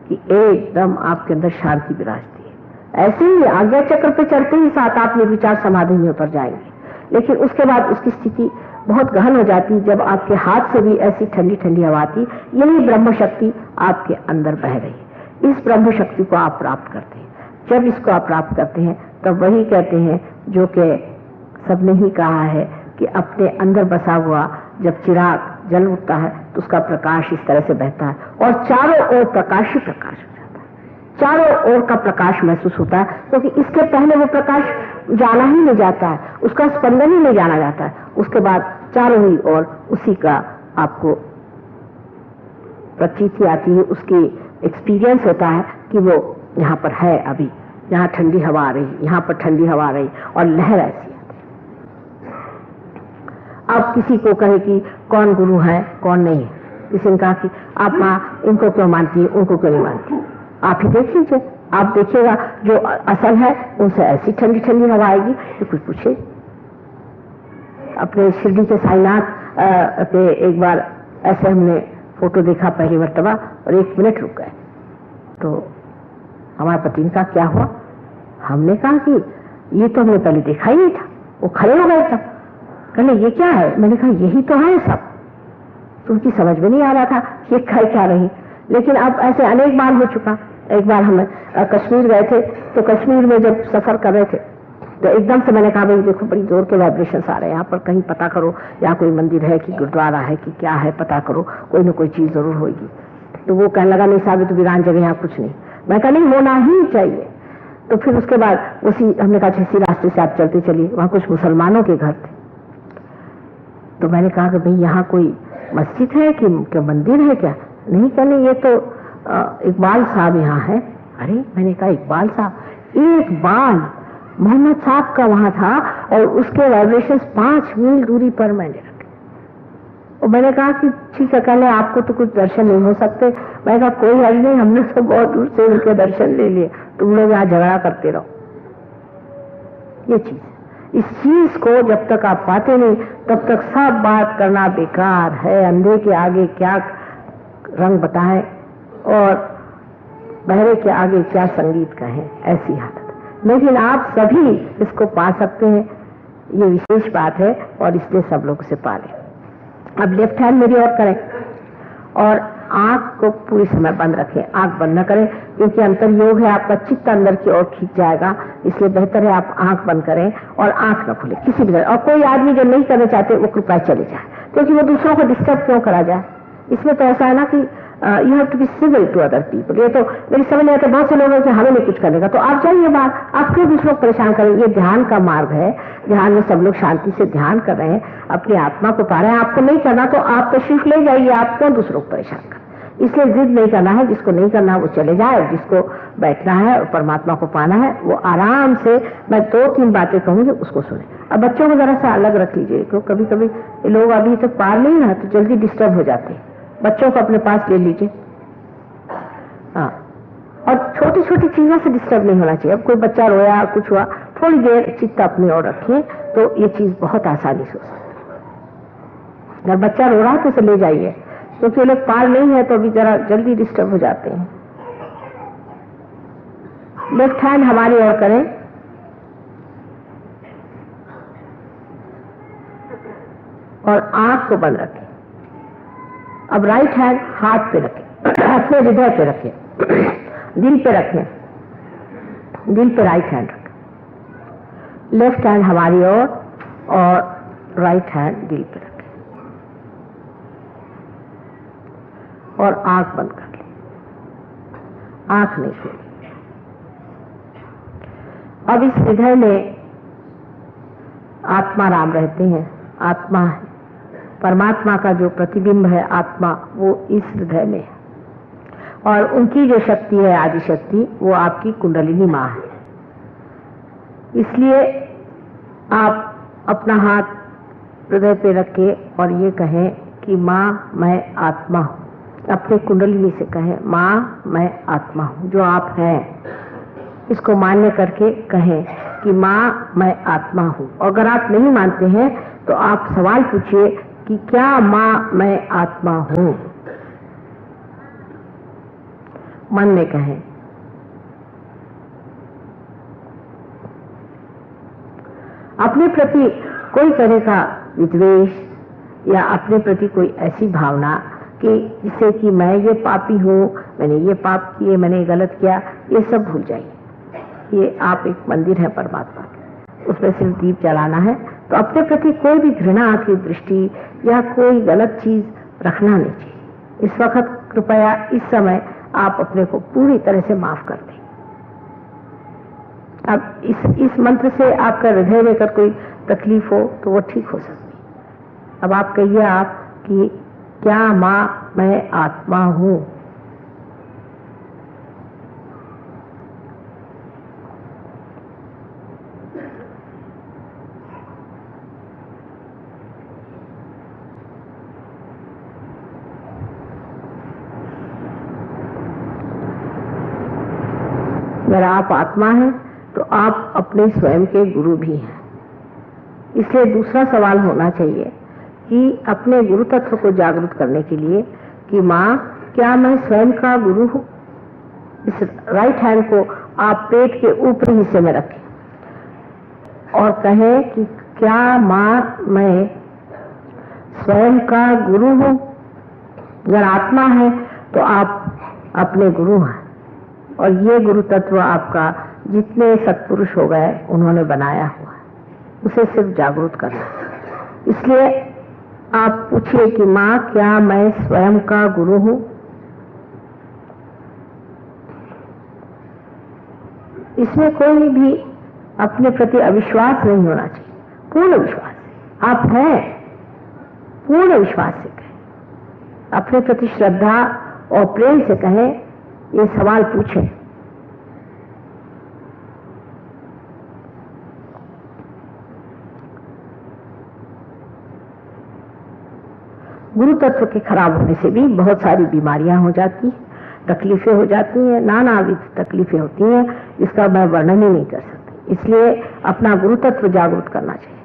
कि एकदम आपके अंदर शांति विराजती है। ऐसे ही आज्ञा चक्र पे चढ़ते ही साथ आप निर्विचार समाधि में उतर जाएंगे, लेकिन उसके बाद उसकी स्थिति बहुत गहन हो जाती है। जब आपके हाथ से भी ऐसी ठंडी ठंडी हवा आती, यही ब्रह्म शक्ति आपके अंदर बह रही है। इस ब्रह्म शक्ति को आप प्राप्त करते हैं। जब इसको आप प्राप्त करते हैं तब वही कहते हैं जो कि सबने ही कहा है कि अपने अंदर बसा हुआ जब चिराग जल उठता है तो उसका प्रकाश इस तरह से बहता है और चारों ओर प्रकाश ही प्रकाश हो जाता है। चारों ओर का प्रकाश महसूस होता है, क्योंकि इसके पहले वो प्रकाश जाना ही नहीं जाता है, उसका स्पंदन ही नहीं जाना जाता है। उसके बाद चारों ही ओर उसी का आपको प्रतीति आती है, उसकी एक्सपीरियंस होता है कि वो यहाँ पर है, अभी यहाँ ठंडी हवा आ रही, यहाँ पर ठंडी हवा आ रही और लहर ऐसी आती। अब किसी को कहे कि कौन गुरु है कौन नहीं है, किसी ने कहा कि आप माँ इनको क्यों मानती है, उनको क्यों नहीं मानती, आप ही देख लीजिए, आप देखिएगा जो असल है उनसे ऐसी ठंडी ठंडी हवा आएगी कि कुछ पूछे। अपने शिरडी के साईनाथ पे एक बार ऐसे हमने फोटो देखा पहली मर्तबा और 1 मिनट रुक गए। तो हमारे पति ने कहा क्या हुआ? हमने कहा कि ये तो हमने पहले देखा ही नहीं था। वो खड़े हो गए तब, कहने ये क्या है? मैंने कहा यही तो है सब। तो उनकी समझ में नहीं आ रहा था ये खाई क्या रही। लेकिन अब ऐसे अनेक बार हो चुका। एक बार हम कश्मीर गए थे, तो कश्मीर में जब सफर कर रहे थे तो एकदम से मैंने कहा भाई देखो बड़ी जोर के वाइब्रेशन आ रहे हैं यहाँ पर, कहीं पता करो यहाँ कोई मंदिर है कि गुरुद्वारा है कि क्या है, पता करो, कोई ना कोई चीज जरूर होगी। तो वो कहने लगा नहीं साहब, तो वीरान जगह यहाँ कुछ नहीं। मैं कहा नहीं होना ही चाहिए। तो फिर उसके बाद उसी हमने कहा इसी रास्ते से आप चलते चलिए, वहां कुछ मुसलमानों के घर थे। तो मैंने कहा कि भाई यहाँ कोई मस्जिद है कि क्या मंदिर है क्या? नहीं, कहने ये तो इकबाल साहब यहाँ है। अरे मैंने कहा इकबाल साहब? इकबाल मोहम्मद साहब का वहां था और उसके वाइब्रेशंस 5 मील दूरी पर मैंने रखे। और मैंने कहा कि ठीक है, कहने आपको तो कुछ दर्शन नहीं हो सकते। मैंने कहा कोई हर्ज नहीं, हमने तो बहुत दूर से उनके दर्शन ले लिए, तुम लोग यहाँ झगड़ा करते रहो। ये चीज, इस चीज को जब तक आप पाते नहीं तब तक सब बात करना बेकार है। अंधे के आगे क्या रंग बताएं और बहरे के आगे क्या संगीत कहें, ऐसी हालत। लेकिन आप सभी इसको पा सकते हैं, ये विशेष बात है और इसलिए सब लोग इसे पा लें। अब लेफ्ट हैंड मेरी ओर करें और आंख को पूरी समय बंद रखें, आंख बंद न करें, क्योंकि अंतर योग है, आपका चित्त अंदर की ओर खींच जाएगा। इसलिए बेहतर है आप आंख बंद करें और आंख न खोले किसी भी तरह। और कोई आदमी जो नहीं करना चाहते वो कृपया चले जाए, क्योंकि वो दूसरों को डिस्टर्ब क्यों करा जाए। इसमें तो ऐसा है ना कि you have to be civil to other people. ये तो मेरी समझ नहीं आता, बहुत से लोग हैं कि हमें नहीं कुछ करने का, तो आप जाइए बाहर, आप क्यों दूसरों को परेशान करें। ये ध्यान का मार्ग है, ध्यान में सब लोग शांति से ध्यान कर रहे हैं, अपनी आत्मा को पा रहे हैं। आपको नहीं करना तो आप तशरीफ ले जाइए, आप क्यों दूसरों को परेशान करें। इसलिए जिद नहीं करना है, जिसको नहीं करना है वो चले जाए, और जिसको बैठना है और परमात्मा को पाना है वो आराम से, मैं 2-3 बातें कहूँगी उसको सुने। अब बच्चों को जरा सा अलग रख लीजिए, क्योंकि कभी कभी लोग अभी तक पार नहीं ना तो जल्दी डिस्टर्ब हो जाते हैं। बच्चों को अपने पास ले लीजिए, हाँ, और छोटी छोटी चीजों से डिस्टर्ब नहीं होना चाहिए। अब कोई बच्चा रोया, कुछ हुआ, थोड़ी देर चित्त अपनी ओर रखिए तो ये चीज बहुत आसानी से हो सकती है। अगर बच्चा रो रहा है तो उसे ले जाइए, क्योंकि लोग पार नहीं है तो अभी जरा जल्दी डिस्टर्ब हो जाते हैं। लेफ्ट हैंड हमारी ओर करें और आंख को बंद रखें। अब राइट हैंड हाथ पे रखें, अपने हृदय पे रखें, दिल पे रखें, दिल पे राइट हैंड रखें। लेफ्ट हैंड हमारी ओर और राइट हैंड दिल पे रखें और आंख बंद कर लें, आंख नहीं खोलें। अब इस हृदय में आत्मा राम रहते हैं, आत्मा है, परमात्मा का जो प्रतिबिंब है आत्मा, वो इस हृदय में है, और उनकी जो शक्ति है आदि शक्ति वो आपकी कुंडलिनी माँ है। इसलिए आप अपना हाथ हृदय पे रखें और ये कहें कि माँ मैं आत्मा हूँ। अपने कुंडलिनी से कहें माँ मैं आत्मा हूँ, जो आप हैं इसको मान्य करके कहें कि माँ मैं आत्मा हूँ। अगर आप नहीं मानते हैं तो आप सवाल पूछिए कि क्या माँ मैं आत्मा हूँ, मन में कहें। अपने प्रति कोई तरह का विद्वेष या अपने प्रति कोई ऐसी भावना कि जिससे कि मैं ये पापी हूँ, मैंने ये पाप किए, मैंने गलत किया, ये सब भूल जाइए। ये आप एक मंदिर है परमात्मा, उसमें सिर्फ दीप जलाना है, तो अपने प्रति कोई भी घृणा की दृष्टि या कोई गलत चीज रखना नहीं चाहिए। इस वक्त कृपया इस समय आप अपने को पूरी तरह से माफ कर दें। अब इस मंत्र से आपका हृदय में अगर कोई तकलीफ हो तो वो ठीक हो सकती है। अब आप कहिए आप कि क्या माँ मैं आत्मा हूँ। अगर आप आत्मा हैं तो आप अपने स्वयं के गुरु भी हैं। इसलिए दूसरा सवाल होना चाहिए कि अपने गुरु तत्व को जागृत करने के लिए कि माँ क्या मैं स्वयं का गुरु हूँ। इस राइट हैंड को आप पेट के ऊपरी हिस्से में रखें और कहें कि क्या माँ मैं स्वयं का गुरु हूँ। अगर आत्मा है तो आप अपने गुरु हैं, और ये गुरु तत्व आपका जितने सत्पुरुष हो गए उन्होंने बनाया हुआ है, उसे सिर्फ जागृत करना है। इसलिए आप पूछिए कि माँ क्या मैं स्वयं का गुरु हूँ। इसमें कोई भी अपने प्रति अविश्वास नहीं होना चाहिए, पूर्ण विश्वास से आप हैं, पूर्ण विश्वास से कहें, अपने प्रति श्रद्धा और प्रेम से कहें, ये सवाल पूछें। गुरु तत्व के खराब होने से भी बहुत सारी बीमारियां हो जाती हैं, तकलीफें हो जाती हैं, नानाविध तकलीफें होती हैं, जिसका मैं वर्णन ही नहीं कर सकती। इसलिए अपना गुरु तत्व जागृत करना चाहिए।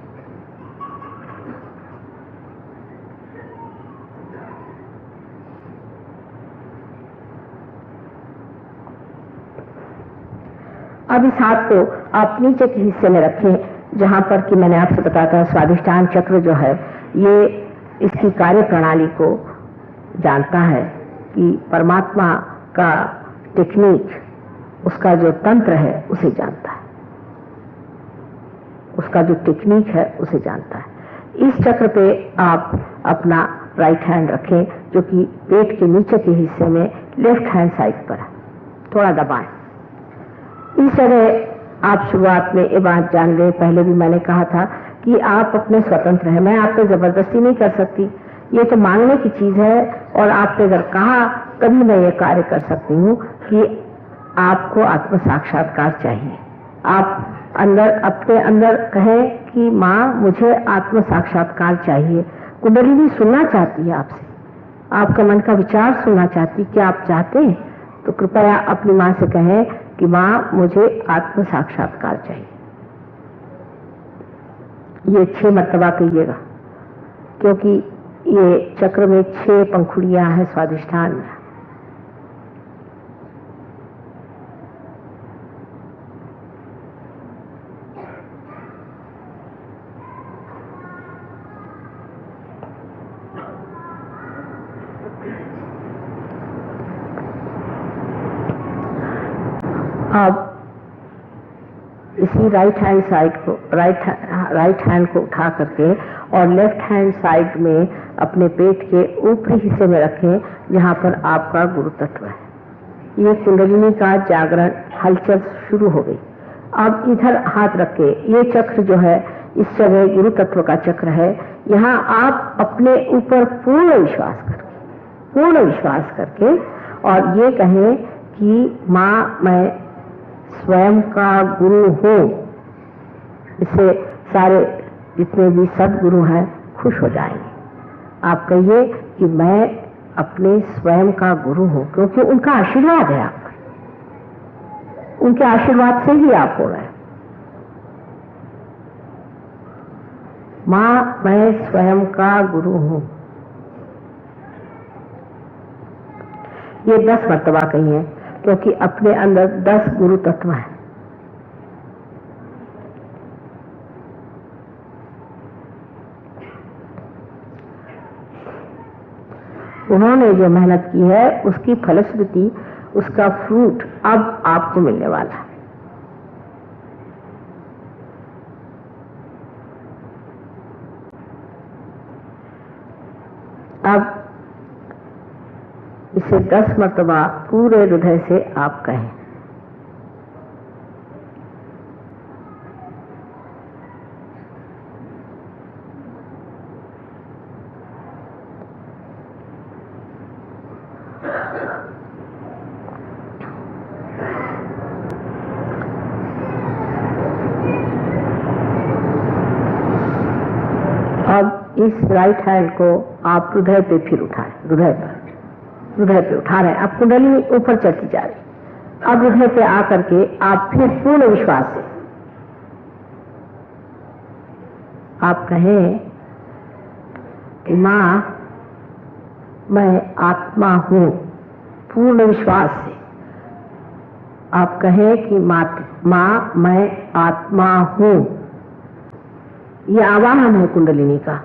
अब इस हाथ को आप नीचे के हिस्से में रखें, जहां पर कि मैंने आपसे बताया था स्वाधिष्ठान चक्र जो है ये इसकी कार्य प्रणाली को जानता है कि परमात्मा का टेक्निक, उसका जो तंत्र है उसे जानता है, उसका जो टेक्निक है उसे जानता है। इस चक्र पे आप अपना राइट हैंड रखें जो कि पेट के नीचे के हिस्से में लेफ्ट हैंड साइड पर है, थोड़ा दबाएं। इस तरह आप शुरुआत में ये बात जान गए, पहले भी मैंने कहा था कि आप अपने स्वतंत्र हैं, मैं आप पे जबरदस्ती नहीं कर सकती, ये तो मांगने की चीज है, और आपने अगर कहा तभी मैं ये कार्य कर सकती हूँ कि आपको आत्म साक्षात्कार चाहिए। आप अंदर अपने अंदर कहें कि माँ मुझे आत्म साक्षात्कार चाहिए। कुंडलिनी सुनना चाहती है आपसे, आपका मन का विचार सुनना चाहती। क्या आप चाहते हैं तो कृपया अपनी माँ से कहें कि माँ मुझे आत्म साक्षात्कार चाहिए। ये 6 मर्तबा कहिएगा, क्योंकि ये चक्र में 6 पंखुड़ियां हैं स्वादिष्ठान में। अब इसी राइट हैंड को उठा करके और लेफ्ट हैंड साइड में अपने पेट के ऊपरी हिस्से में रखें, जहां पर आपका गुरु तत्व है। ये कुंडलिनी का जागरण हलचल शुरू हो गई। अब इधर हाथ रखे, ये चक्र जो है इस जगह गुरु तत्व का चक्र है। यहाँ आप अपने ऊपर पूर्ण विश्वास करके और ये कहें कि माँ मैं स्वयं का गुरु हूँ। इससे सारे जितने भी सदगुरु हैं खुश हो जाएंगे। आप कहिए कि मैं अपने स्वयं का गुरु हूँ, क्योंकि उनका आशीर्वाद है आप पर। उनके आशीर्वाद से ही आप हो रहे हैं। माँ मैं स्वयं का गुरु हूँ। ये 10 मर्तबा कहिए, क्योंकि अपने अंदर 10 गुरु तत्व हैं। उन्होंने जो मेहनत की है उसकी फलश्रुति, उसका फ्रूट अब आपको मिलने वाला है। अब इसे 10 मर्तबा पूरे हृदय से आप कहें। अब इस राइट हैंड को आप हृदय पे फिर उठाएं, हृदय पे उठा रहे हैं। अब कुंडली ऊपर चढ़ती जा रही। अब हृदय पे आकर के आप फिर पूर्ण विश्वास से आप कहें कि माँ मैं आत्मा हूँ। पूर्ण विश्वास से आप कहें कि माँ मैं आत्मा हूँ। ये आवाहन है कुंडलिनी का।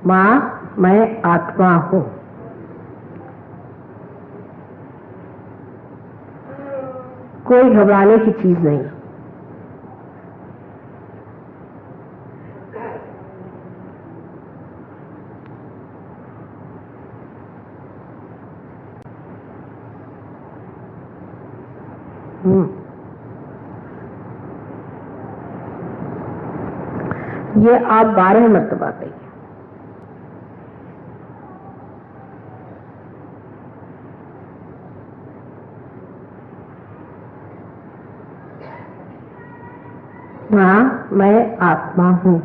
माँ मैं आत्मा हूँ। कोई घबराने की चीज नहीं। ये आप 12 मर्तबा कहिए। माँ मैं आत्मा हूँ।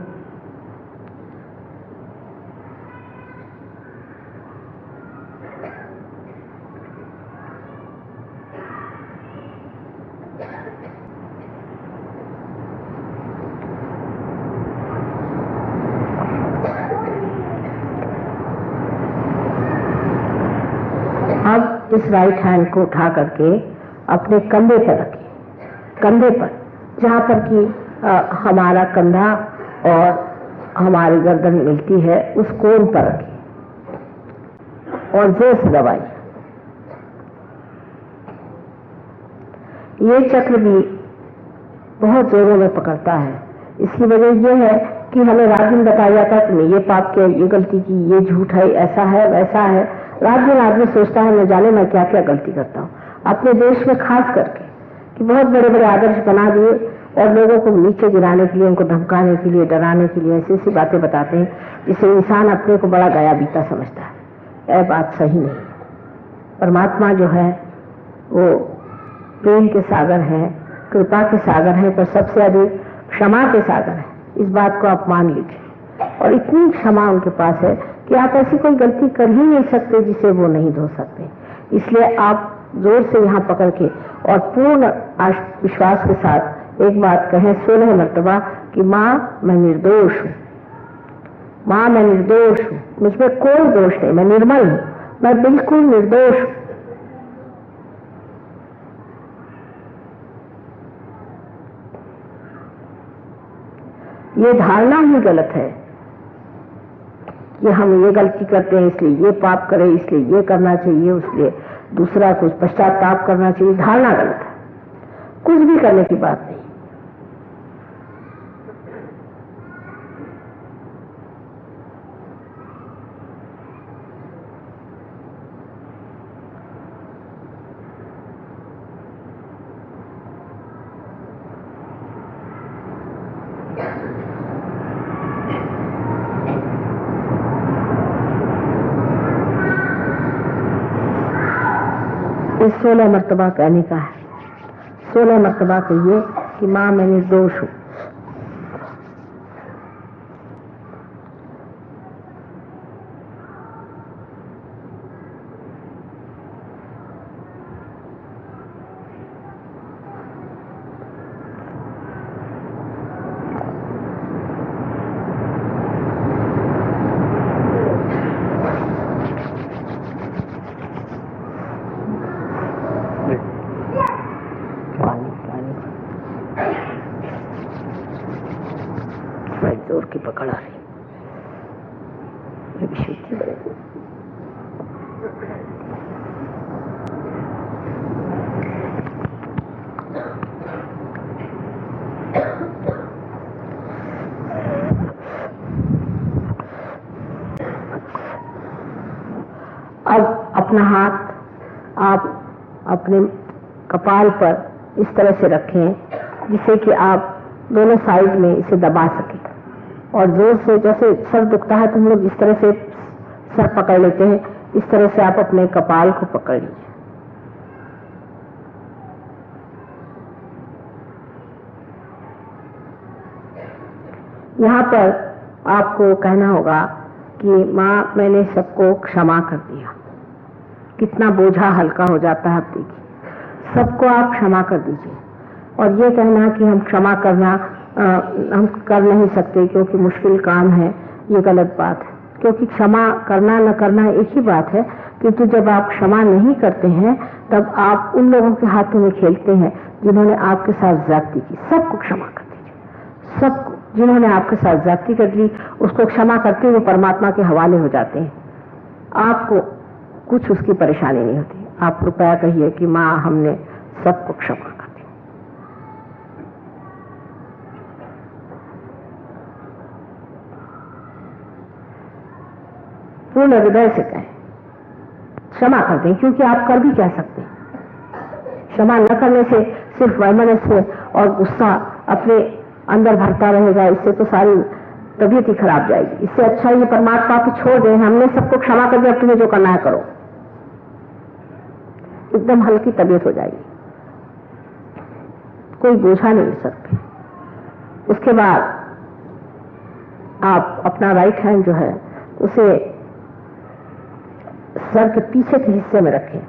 अब इस राइट हैंड को उठा करके अपने कंधे पर रखिए। कंधे पर, जहाँ पर कि हमारा कंधा और हमारी गर्दन मिलती है, उस कोण पर रखिए और जोर से दबाइए। ये चक्र भी बहुत जोरों में पकड़ता है। इसकी वजह यह है कि हमें रात दिन बताया जाता है तुमने ये पाप किया, ये गलती की, ये झूठ है, ऐसा है वैसा है। रात दिन आदमी सोचता है न जाने मैं क्या क्या गलती करता हूँ। अपने देश में खास करके कि बहुत बड़े बड़े आदर्श बना दिए और लोगों को नीचे गिराने के लिए, उनको धमकाने के लिए, डराने के लिए ऐसी ऐसी बातें बताते हैं जिससे इंसान अपने को बड़ा गया बीता समझता है। यह बात सही नहीं। परमात्मा जो है वो प्रेम के सागर है, कृपा के सागर है, पर सबसे अधिक क्षमा के सागर है। इस बात को आप मान लीजिए। और इतनी क्षमा उनके पास है कि आप ऐसी कोई गलती कर ही नहीं सकते जिसे वो नहीं धो सकते। इसलिए आप जोर से यहाँ पकड़ के और पूर्ण विश्वास के साथ एक बात कहें 16 मर्तबा कि माँ मैं निर्दोष हूँ, माँ मैं निर्दोष हूँ, मुझमें कोई दोष नहीं, मैं निर्मल हूँ, मैं बिल्कुल निर्दोष हूँ। ये धारणा ही गलत है कि हम ये गलती करते हैं इसलिए ये पाप करें, इसलिए ये करना चाहिए, उसलिए दूसरा कुछ पश्चाताप करना चाहिए। धारणा गलत है, कुछ भी करने की बात नहीं। इस 16 मर्तबा कहने का है। 16 मर्तबा कहिए कि माँ मैं निर्दोष हूँ। जोर की पकड़ आ रही, विशुद्धि बढ़ेगी। अब अपना हाथ आप अपने कपाल पर इस तरह से रखें जिससे कि आप दोनों साइड में इसे दबा सकें और जोर से, जैसे सर दुखता है तो हम लोग इस तरह से सर पकड़ लेते हैं, इस तरह से आप अपने कपाल को पकड़ लीजिए। यहाँ पर आपको कहना होगा कि माँ मैंने सबको क्षमा कर दिया। कितना बोझा हल्का हो जाता है। आप देखिए, सबको आप क्षमा कर दीजिए। और ये कहना कि हम क्षमा करना हम कर नहीं सकते क्योंकि मुश्किल काम है, ये गलत बात है। क्योंकि क्षमा करना न करना एक ही बात है, किंतु जब आप क्षमा नहीं करते हैं तब आप उन लोगों के हाथों में खेलते हैं जिन्होंने आपके साथ ज्यादती की। सबको क्षमा कर दीजिए। सबको, जिन्होंने आपके साथ ज्यादती कर ली उसको क्षमा करते हुए परमात्मा के हवाले हो जाते हैं। आपको कुछ उसकी परेशानी नहीं होती। आप कृपया कहिए कि माँ हमने सबको क्षमा कर दी। पूर्ण हृदय से कहें, क्षमा कर दें, क्योंकि आप कर भी कह सकते हैं। क्षमा न करने से सिर्फ वैमनस्य और गुस्सा अपने अंदर भरता रहेगा, इससे तो सारी तबीयत ही खराब जाएगी। इससे अच्छा ये परमात्मा को छोड़ दें, हमने सबको क्षमा कर दिया, अब तुम्हें जो करना है करो। एकदम हल्की तबीयत हो जाएगी, कोई बोझा नहीं सकते। उसके बाद आप अपना राइट हैंड जो है उसे सर के पीछे के हिस्से में रखें।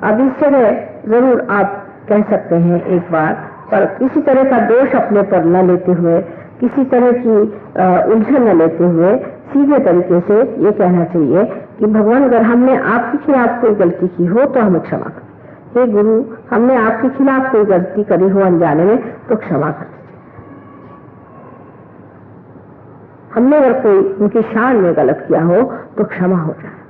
अब इस तरह जरूर आप कह सकते हैं एक बार, पर किसी तरह का दोष अपने पर न लेते हुए, किसी तरह की उलझन न लेते हुए सीधे तरीके से ये कहना चाहिए कि भगवान अगर हमने आपके खिलाफ कोई गलती की हो तो हमें क्षमा कर। हे गुरु, हमने आपके खिलाफ कोई गलती करी हो अनजाने में तो क्षमा कर। हमने अगर कोई उनकी शान में गलत किया हो तो क्षमा हो जाए।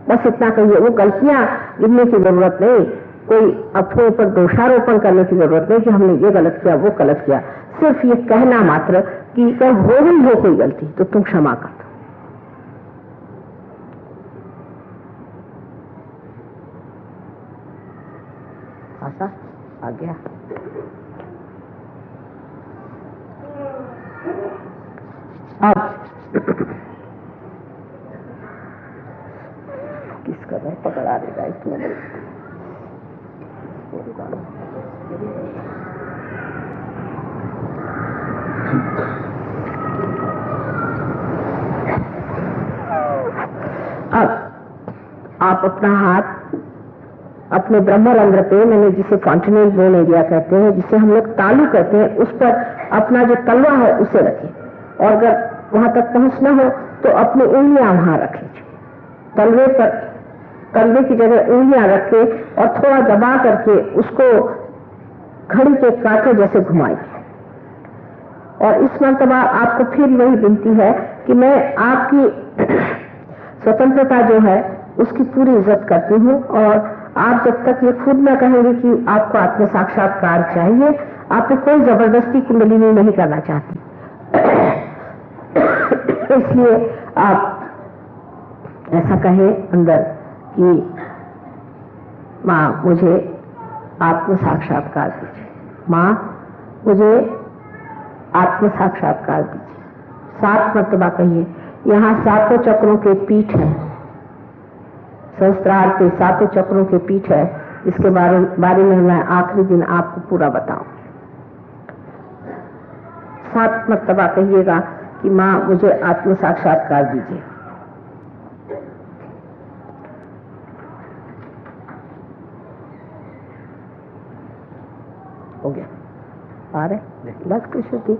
बस इतना कहिए। वो गलतियां गिनने की जरूरत नहीं, कोई अपने ऊपर दोषारोपण करने की जरूरत नहीं कि हमने ये गलत किया वो गलत किया। सिर्फ ये कहना मात्र कि अगर हो गई हो कोई गलती तो तुम क्षमा कर दो। आशा आ गया। अब पकड़ा देगा इसमें। अब आप अपना हाथ अपने ब्रह्मरंध्र पे, मैंने जिसे कॉन्टिनेंट बोन एरिया कहते हैं, जिसे हम लोग तालू कहते हैं, उस पर अपना जो तलवा है उसे रखें। और अगर वहां तक पहुंचना हो तो अपनी उंगलियां वहां रखें। तलवे पर, तलवे की जगह उंगलियां रखे और थोड़ा दबा करके उसको घड़ी के कांटे जैसे घुमाइए। और इस मर्तबा आपको फिर वही विनती है कि मैं आपकी स्वतंत्रता जो है उसकी पूरी इज्जत करती हूँ, और आप जब तक ये खुद न कहेंगे कि आपको आत्म साक्षात्कार चाहिए, आप पे कोई जबरदस्ती कुंडलिनी नहीं करना चाहती। इसलिए आप ऐसा कहें अंदर कि माँ मुझे आत्म साक्षात्कार दीजिए, माँ मुझे आत्म साक्षात्कार दीजिए। 7 मर्तबा कहिए। यहाँ 7 चक्रों के पीठ है, सहस्त्रार के 7 चक्रों के पीठ है। इसके बारे में मैं आखिरी दिन आपको पूरा बताऊं। 7 मर्तबा कहिएगा कि माँ मुझे आत्म साक्षात्कार दीजिए। हो गया? आ रहे लग की शुद्धि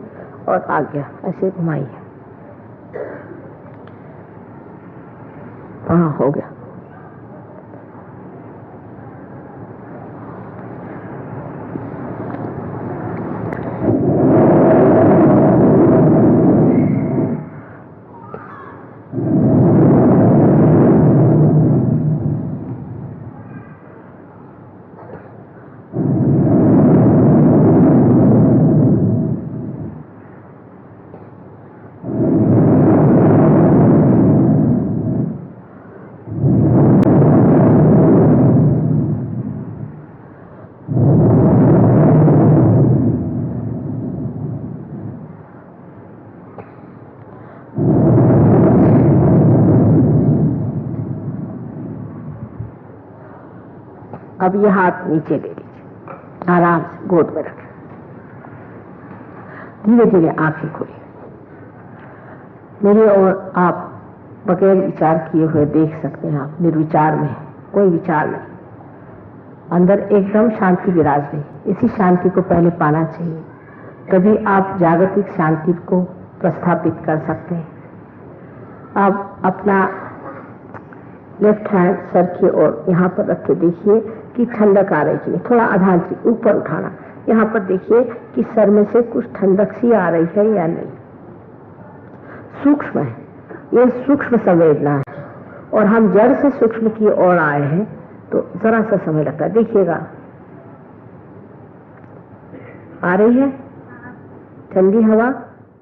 और आ गया। ऐसे घुमाइए। हाँ, हो गया। अब ये हाथ नीचे ले लीजिए, आराम से गोद में रखें। धीरे धीरे आंखें खोलिए। मेरी ओर आप बगैर विचार किए हुए देख सकते हैं। आप निर्विचार में, कोई विचार नहीं, अंदर एकदम शांति विराज रही। इसी शांति को पहले पाना चाहिए, तभी आप जागतिक शांति को प्रस्थापित कर सकते हैं। अब अपना लेफ्ट हैंड सर की ओर यहाँ पर रख के देखिए कि ठंडक आ रही है। थोड़ा आधार से ऊपर उठाना। यहाँ पर देखिए कि सर में से कुछ ठंडक सी आ रही है या नहीं। सूक्ष्म है, ये सूक्ष्म संवेदना है, और हम जड़ से सूक्ष्म की ओर आए हैं तो जरा सा समय लगता है। देखिएगा, आ रही है ठंडी हवा।